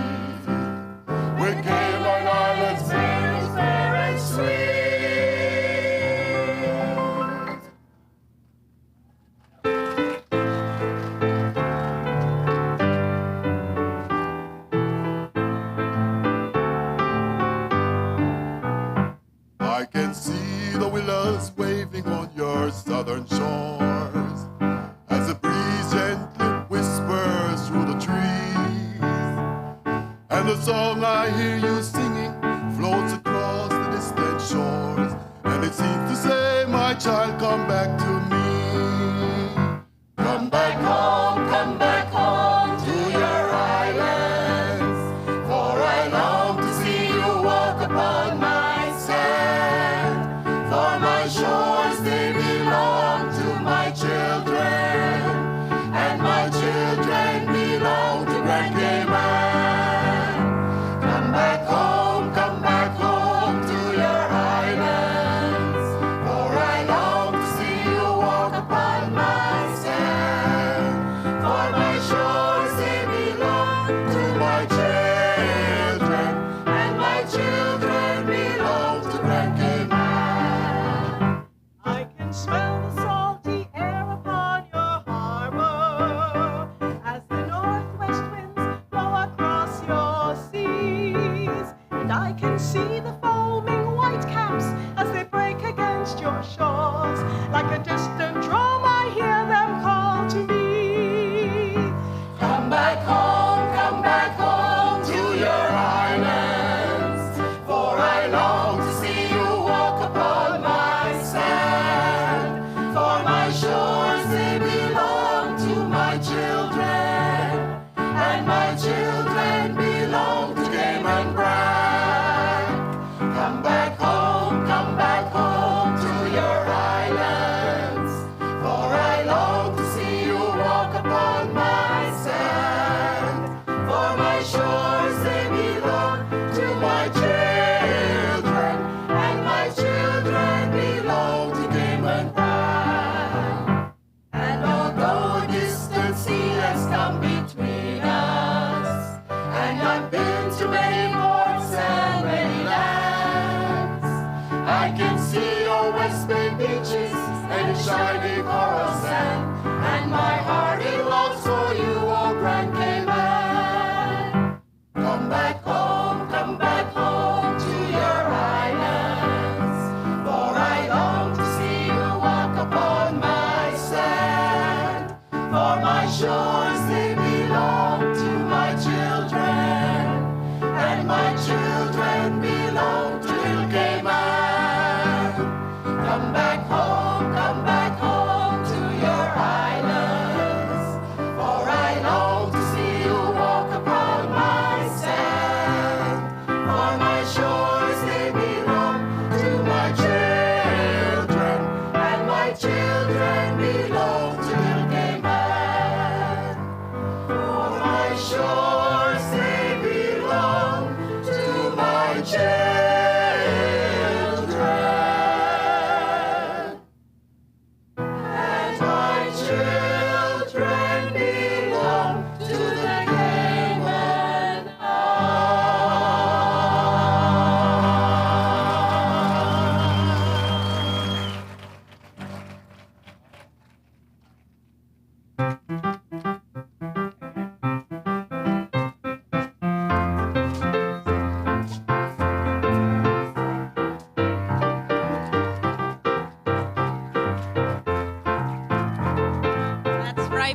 with Cayman Islands maiden fair and sweet. I can see the willows waving on your southern shores, as the breeze gently whispers through the trees, and the song I hear you singing floats across the distant shores, and it seems to say, my child, come back to me. Come back home to your islands, for I long to see you walk upon my sand, for my shores they belong to my children, and my children belong to Grand Cayman. Come back home to your islands, for I long to see you walk upon my sand, for my shores they belong to my children, and my children belong to Grand Cayman. I can smell the salty air upon your harbor, as the northwest winds blow across your seas, and I can see the foaming white caps as they break against your shores. Like a distant drum I hear them call to me. Come back home to your islands, for I long to see you walk upon my sand, for my shores they belong to my children, and my children belong to Cayman Brand. Come back home to your islands, for I long to see you walk upon my sand, for my shores they belong to my children, and my children belong to Cayman Brand. And although a distant sea has come between us, and I've been to many ports and many lands, I can see your West Bay beaches and shiny coral sand, and my heart it longs for you, oh Grand Cayman. Come back home to your islands, for I long to see you walk upon my sand, for my shores they belong to my children, and my children belong to little Cayman. Come back home to your islands, for I long to see you walk upon my sand, for my shores they belong to my children, and my children belong to little Cayman. For my shores they belong to my children, and my children belong to the Cayman Islands.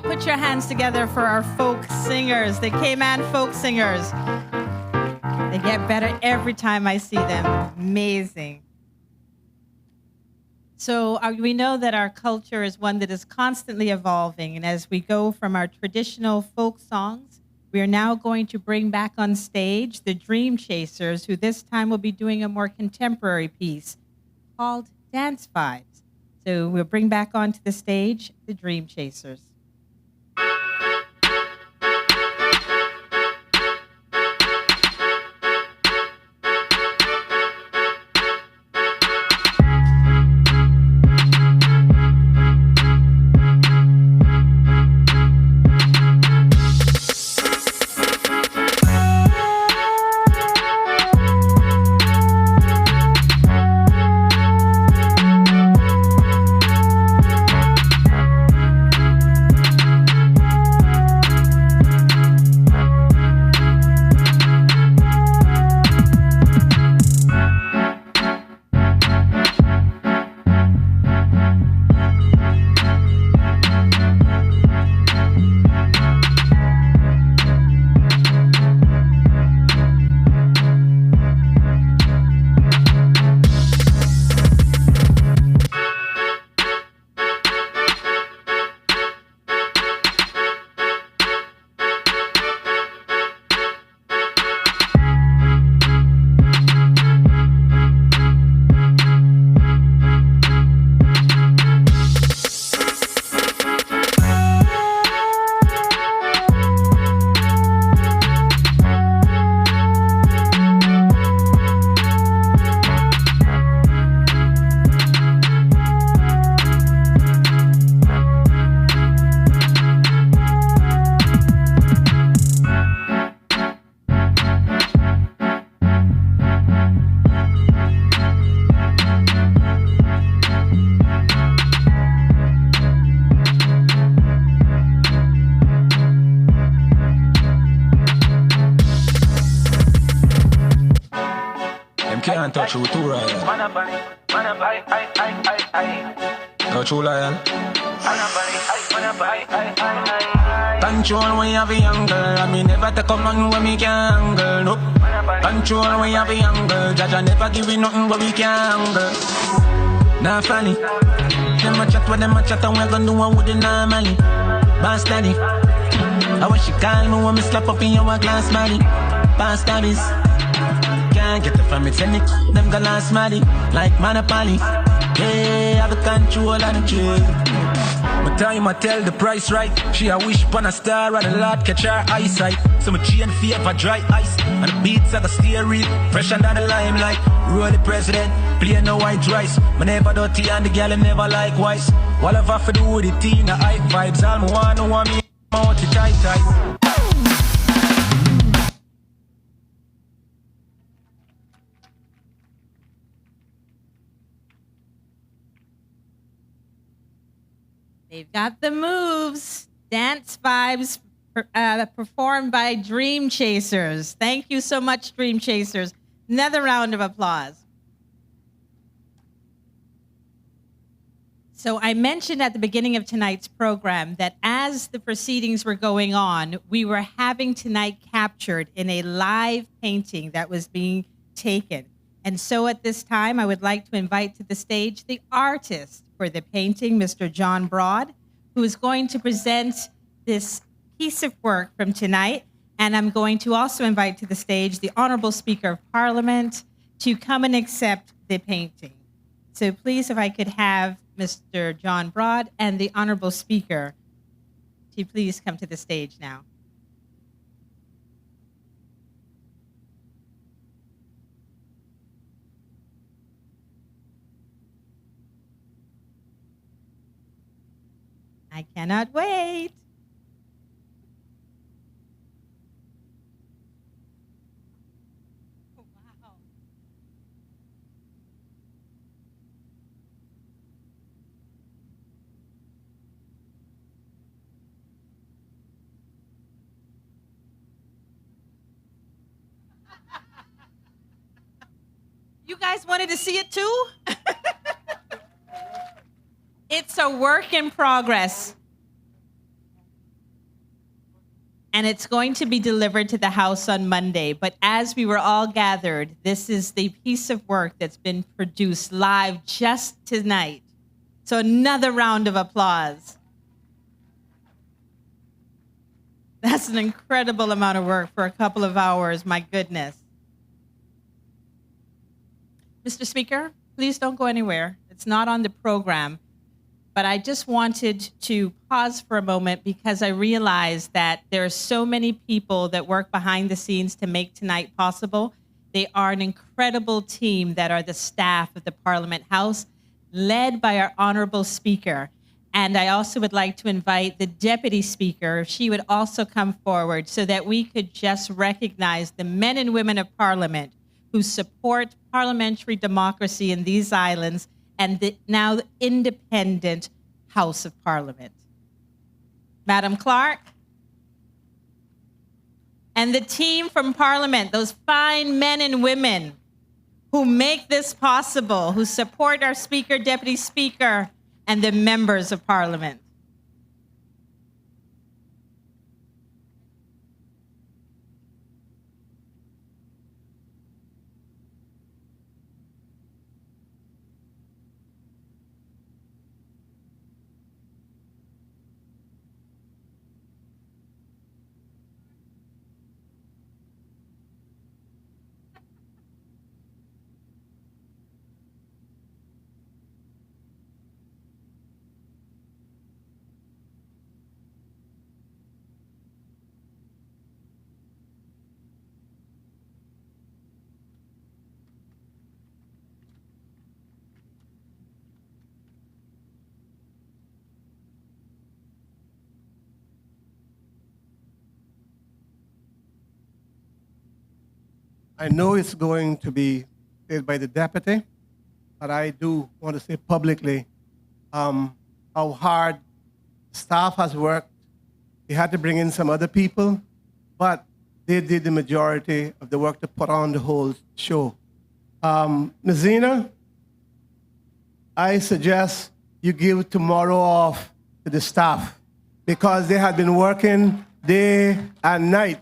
put your hands together for our folk singers, the Cayman folk singers. They get better every time I see them. Amazing. So we know that our culture is one that is constantly evolving. And as we go from our traditional folk songs, we are now going to bring back on stage the Dream Chasers, who this time will be doing a more contemporary piece called Dance Vibes. So we'll bring back onto the stage the Dream Chasers. Can't touch you too royal. Touch you loyal. Control when you have a young girl. I mean never take a man when me can't angle. No. Control when you have a young girl. Judge I never give you nothing when we can't angle. Nah funny. Them a chat with them a chat and we gon' do one with the normally. Boss daddy. I wish you call me when me slap up in your glass body. Boss daddies. Can't get it from it, send it, them got last money, like Monopoly. Yeah, have the control of the trade. My time I tell the price right. She a wish upon a star and the Lord catch her eyesight. So my chain favor dry ice. And the beats I got steer real, fresh under the limelight. Roll the president, play no white rice. My never dirty and the girl never likewise. All I've have to do with the teen, the hype vibes. All I want me, out the tight tight. They've got the moves. Dance Vibes performed by Dream Chasers. Thank you so much, Dream Chasers. Another round of applause. So I mentioned at the beginning of tonight's program that as the proceedings were going on, we were having tonight captured in a live painting that was being taken. And so at this time, I would like to invite to the stage the artist for the painting, Mr. John Broad, who is going to present this piece of work from tonight. And I'm going to also invite to the stage the Honorable Speaker of Parliament to come and accept the painting. So please, if I could have Mr. John Broad and the Honorable Speaker to please come to the stage now. I cannot wait. Oh, wow. You guys wanted to see it too? It's a work in progress. and it's going to be delivered to the House on Monday. But as we were all gathered, this is the piece of work that's been produced live just tonight. So another round of applause. That's an incredible amount of work for a couple of hours, my goodness. Mr. Speaker, please don't go anywhere. It's not on the program. But I just wanted to pause for a moment because I realized that there are so many people that work behind the scenes to make tonight possible. They are an incredible team that are the staff of the Parliament House, led by our honorable speaker. And I also would like to invite the deputy speaker, if she would also come forward so that we could just recognize the men and women of Parliament who support parliamentary democracy in these islands and the now independent House of Parliament. Madam Clark, and the team from Parliament, those fine men and women who make this possible, who support our Speaker, Deputy Speaker, and the members of Parliament. I know it's going to be said by the deputy, but I do want to say publicly how hard staff has worked. They had to bring in some other people, but they did the majority of the work to put on the whole show. Ms. Zena, I suggest you give tomorrow off to the staff because they had been working day and night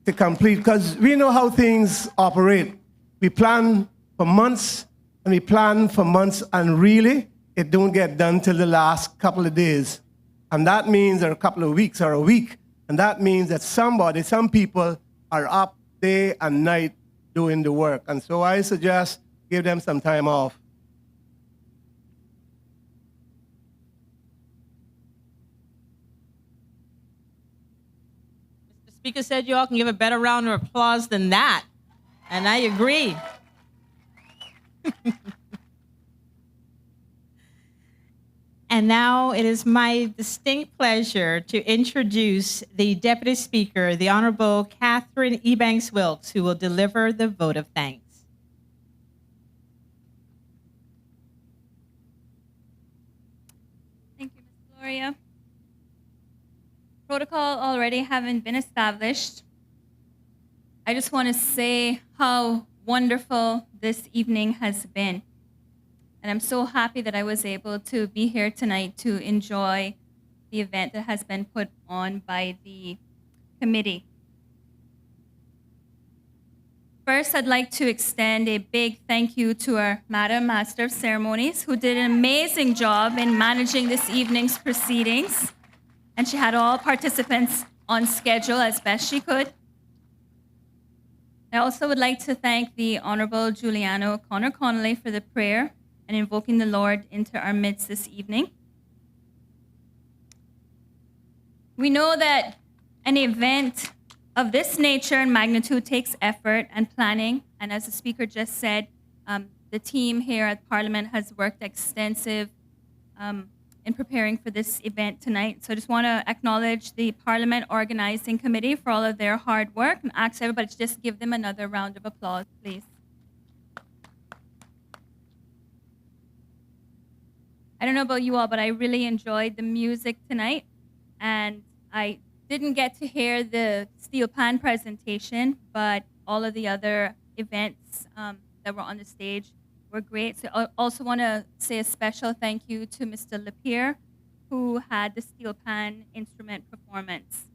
to complete, because we know how things operate. We plan for months, and we plan for months, and really, it don't get done till the last couple of days. And that means, or a couple of weeks, or a week, and that means that some people are up day and night doing the work. And so I suggest give them some time off. Speaker said you all can give a better round of applause than that. And I agree. And now it is my distinct pleasure to introduce the Deputy Speaker, the Honorable Catherine Ebanks Wilkes, who will deliver the vote of thanks. Thank you, Ms. Gloria. Protocol already having been established, I just want to say how wonderful this evening has been. And I'm so happy that I was able to be here tonight to enjoy the event that has been put on by the committee. First, I'd like to extend a big thank you to our Madam Master of Ceremonies, who did an amazing job in managing this evening's proceedings. And she had all participants on schedule as best she could. I also would like to thank the Honorable Juliano O'Connor Connolly for the prayer and invoking the Lord into our midst this evening. We know that an event of this nature and magnitude takes effort and planning, and as the speaker just said, the team here at Parliament has worked extensive in preparing for this event tonight. So I just want to acknowledge the Parliament Organizing Committee for all of their hard work and ask everybody to just give them another round of applause, please. I don't know about you all, but I really enjoyed the music tonight, and I didn't get to hear the steel pan presentation, but all of the other events that were on the stage were great. So I also want to say a special thank you to Mr. Lapierre, who had the steel pan instrument performance.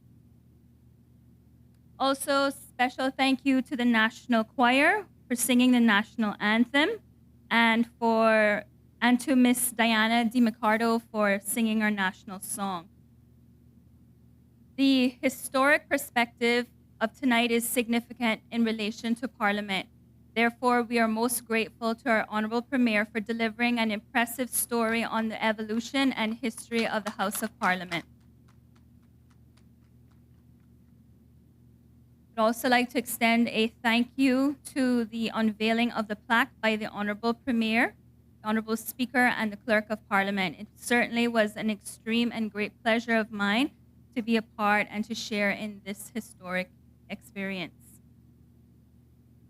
Also, special thank you to the National Choir for singing the national anthem, and to Miss Diana DiMicardo for singing our national song. The historic perspective of tonight is significant in relation to Parliament. Therefore, we are most grateful to our Honourable Premier for delivering an impressive story on the evolution and history of the House of Parliament. I'd also like to extend a thank you to the unveiling of the plaque by the Honourable Premier, the Honourable Speaker, and the Clerk of Parliament. It certainly was an extreme and great pleasure of mine to be a part and to share in this historic experience.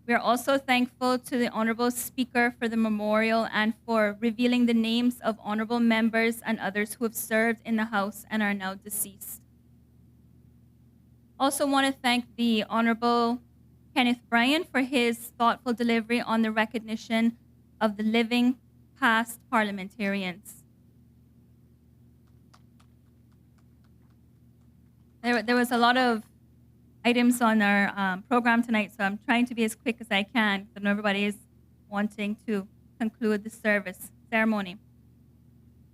We are also thankful to the Honourable Speaker for the memorial and for revealing the names of honourable members and others who have served in the House and are now deceased. Also want to thank the Honourable Kenneth Bryan for his thoughtful delivery on the recognition of the living past parliamentarians. There was a lot of items on our program tonight, so I'm trying to be as quick as I can. I know everybody is wanting to conclude the service ceremony.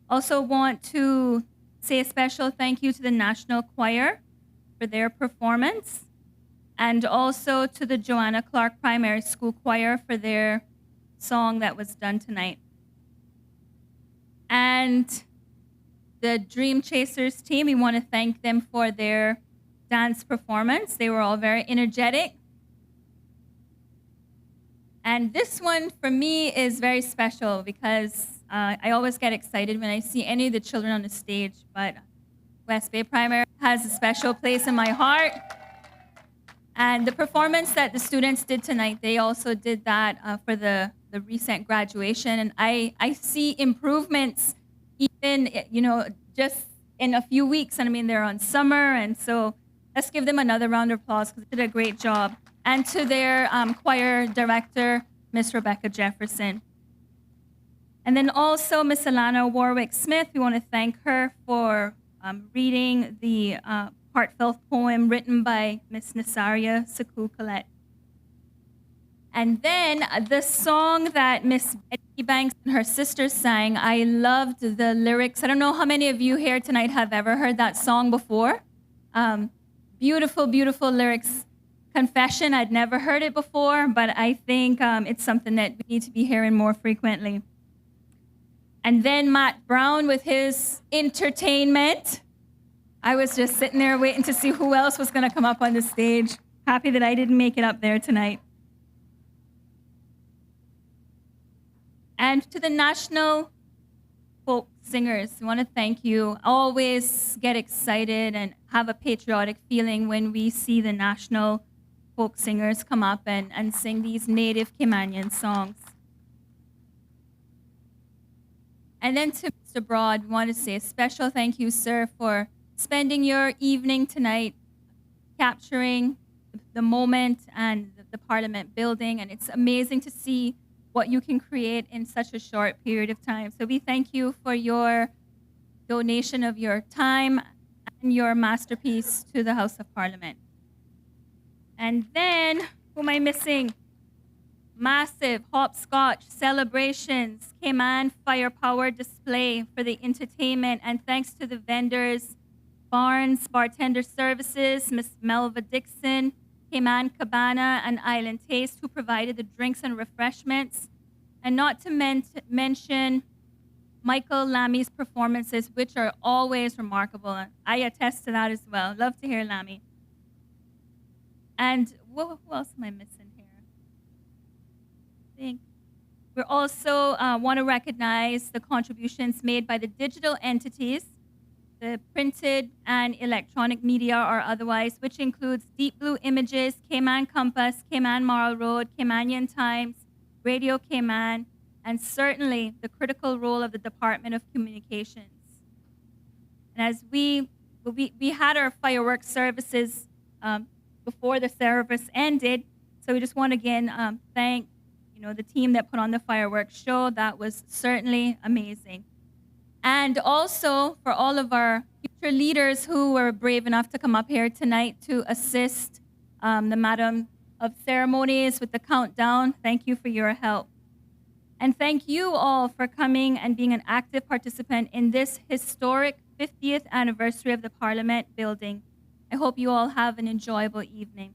Also want to say a special thank you to the National Choir for their performance, and also to the Joanna Clark Primary School Choir for their song that was done tonight. And the Dream Chasers team, we want to thank them for their dance performance. They were all very energetic. And this one for me is very special because I always get excited when I see any of the children on the stage, but West Bay Primary has a special place in my heart. And the performance that the students did tonight, they also did that for the recent graduation. And I see improvements even, just in a few weeks. And I mean, they're on summer. And so let's give them another round of applause because they did a great job. And to their choir director, Miss Rebecca Jefferson. And then also Miss Alana Warwick-Smith, we want to thank her for reading the heartfelt poem written by Miss Nasaria Saku Collette. And then the song that Miss Betty Banks and her sisters sang, I loved the lyrics. I don't know how many of you here tonight have ever heard that song before. Beautiful, beautiful lyrics. Confession, I'd never heard it before, but I think it's something that we need to be hearing more frequently. And then Matt Brown with his entertainment. I was just sitting there waiting to see who else was going to come up on the stage. Happy that I didn't make it up there tonight. And to the National Folk Singers, we want to thank you. Always get excited and have a patriotic feeling when we see the National Folk Singers come up and sing these native Caymanian songs. And then to Mr. Broad, we want to say a special thank you, sir, for spending your evening tonight capturing the moment and the Parliament building. And it's amazing to see what you can create in such a short period of time. So we thank you for your donation of your time and your masterpiece to the House of Parliament. And then, who am I missing? Massive hopscotch celebrations, Cayman firepower display for the entertainment, and thanks to the vendors, Barnes Bartender Services, Miss Melva Dixon, Cayman Cabana, and Island Taste, who provided the drinks and refreshments, and not to mention Michael Lammy's performances, which are always remarkable. I attest to that as well. Love to hear Lammy. And who else am I missing? We also want to recognize the contributions made by the digital entities, the printed and electronic media or otherwise, which includes Deep Blue Images, Cayman Compass, Cayman Marl Road, Caymanian Times, Radio Cayman, and certainly the critical role of the Department of Communications. And as we had our fireworks services before the service ended, so we just want to again thank the team that put on the fireworks show. That was certainly amazing. And also for all of our future leaders who were brave enough to come up here tonight to assist the Madam of Ceremonies with the countdown. Thank you for your help. And thank you all for coming and being an active participant in this historic 50th anniversary of the Parliament building. I hope you all have an enjoyable evening.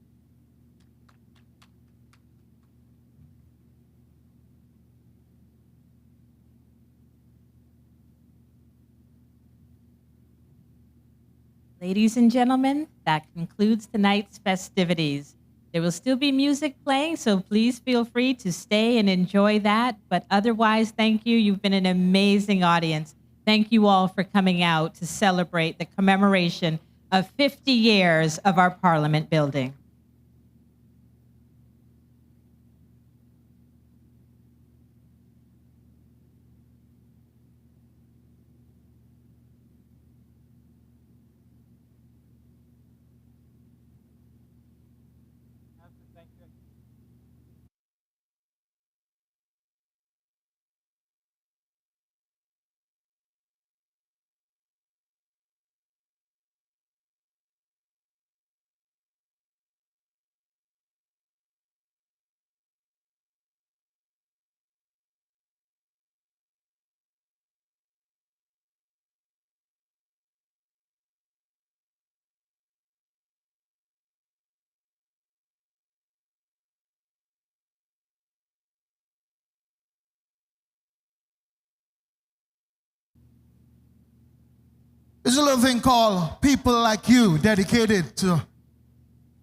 Ladies and gentlemen, that concludes tonight's festivities. There will still be music playing, so please feel free to stay and enjoy that. But otherwise, thank you. You've been an amazing audience. Thank you all for coming out to celebrate the commemoration of 50 years of our Parliament building. There's a little thing called People Like You, dedicated to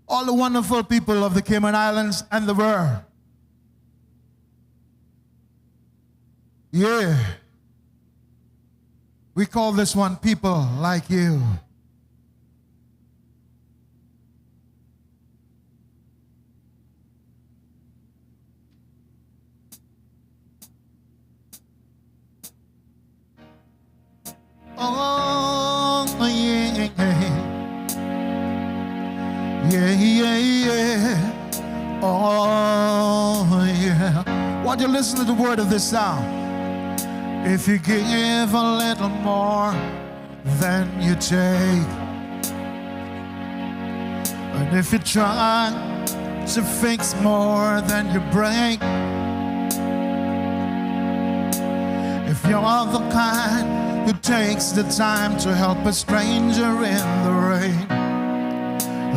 all the wonderful people of the Cayman Islands and the world. Yeah. We call this one People Like You. Oh, yeah, yeah, yeah, yeah. Oh, yeah. Want you to listen to the word of this song. If you give a little more than you take, and if you try to fix more than you break, if you're the kind who takes the time to help a stranger in the rain,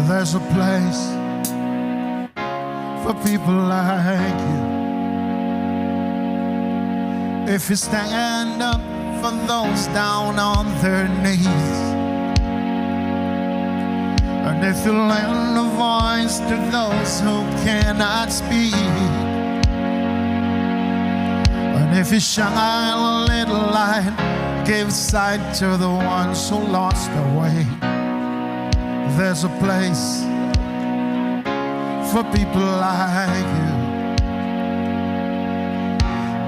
there's a place for people like you. If you stand up for those down on their knees, and if you lend a voice to those who cannot speak, and if you shine a little light, give sight to the ones who lost their way, there's a place for people like you.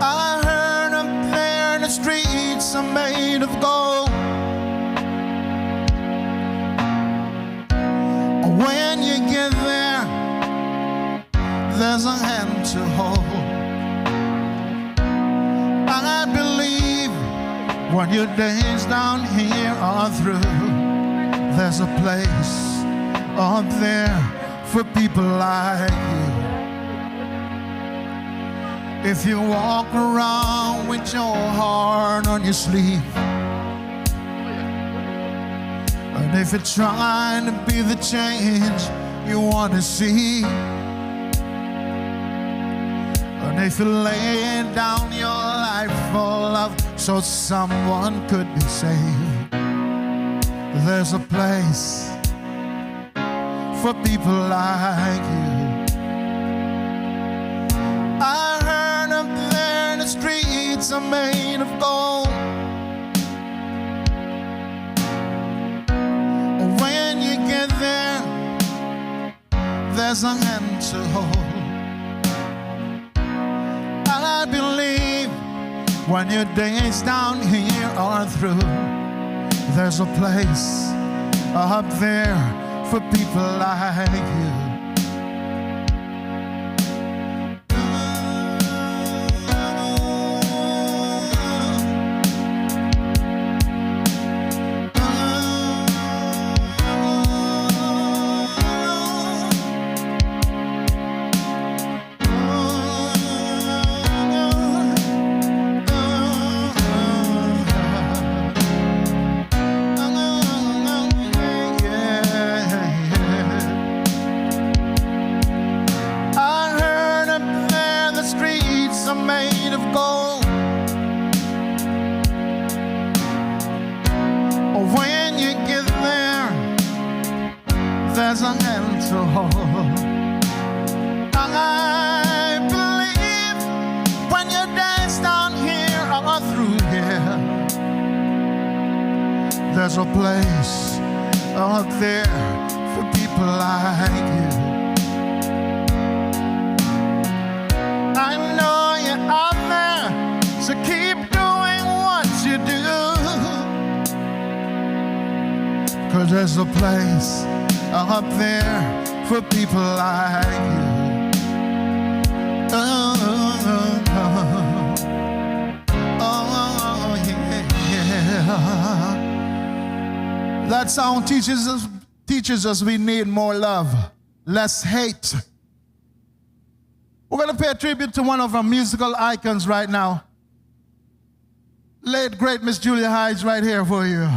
I heard up there the streets are made of gold. When you get there, there's a hand to hold. I believe when your days down here are through, there's a place up there for people like you. If you walk around with your heart on your sleeve, and if you're trying to be the change you want to see, and if you lay down your life full of so someone could be saved, there's a place for people like you. I heard up there the streets are made of gold. When you get there, there's a hand to hold. I believe when your days down here are through, there's a place up there for people like you. made of gold. When you get there, there's a hand to hold. I believe when your days down here are through here, there's a place out there for people like you. I know you're out there, so keep doing what you do. 'Cause there's a place up there for people like you. Oh, yeah. That song teaches us we need more love, less hate. We're going to pay a tribute to one of our musical icons right now. Late, great Miss Julia Hyde's right here for you.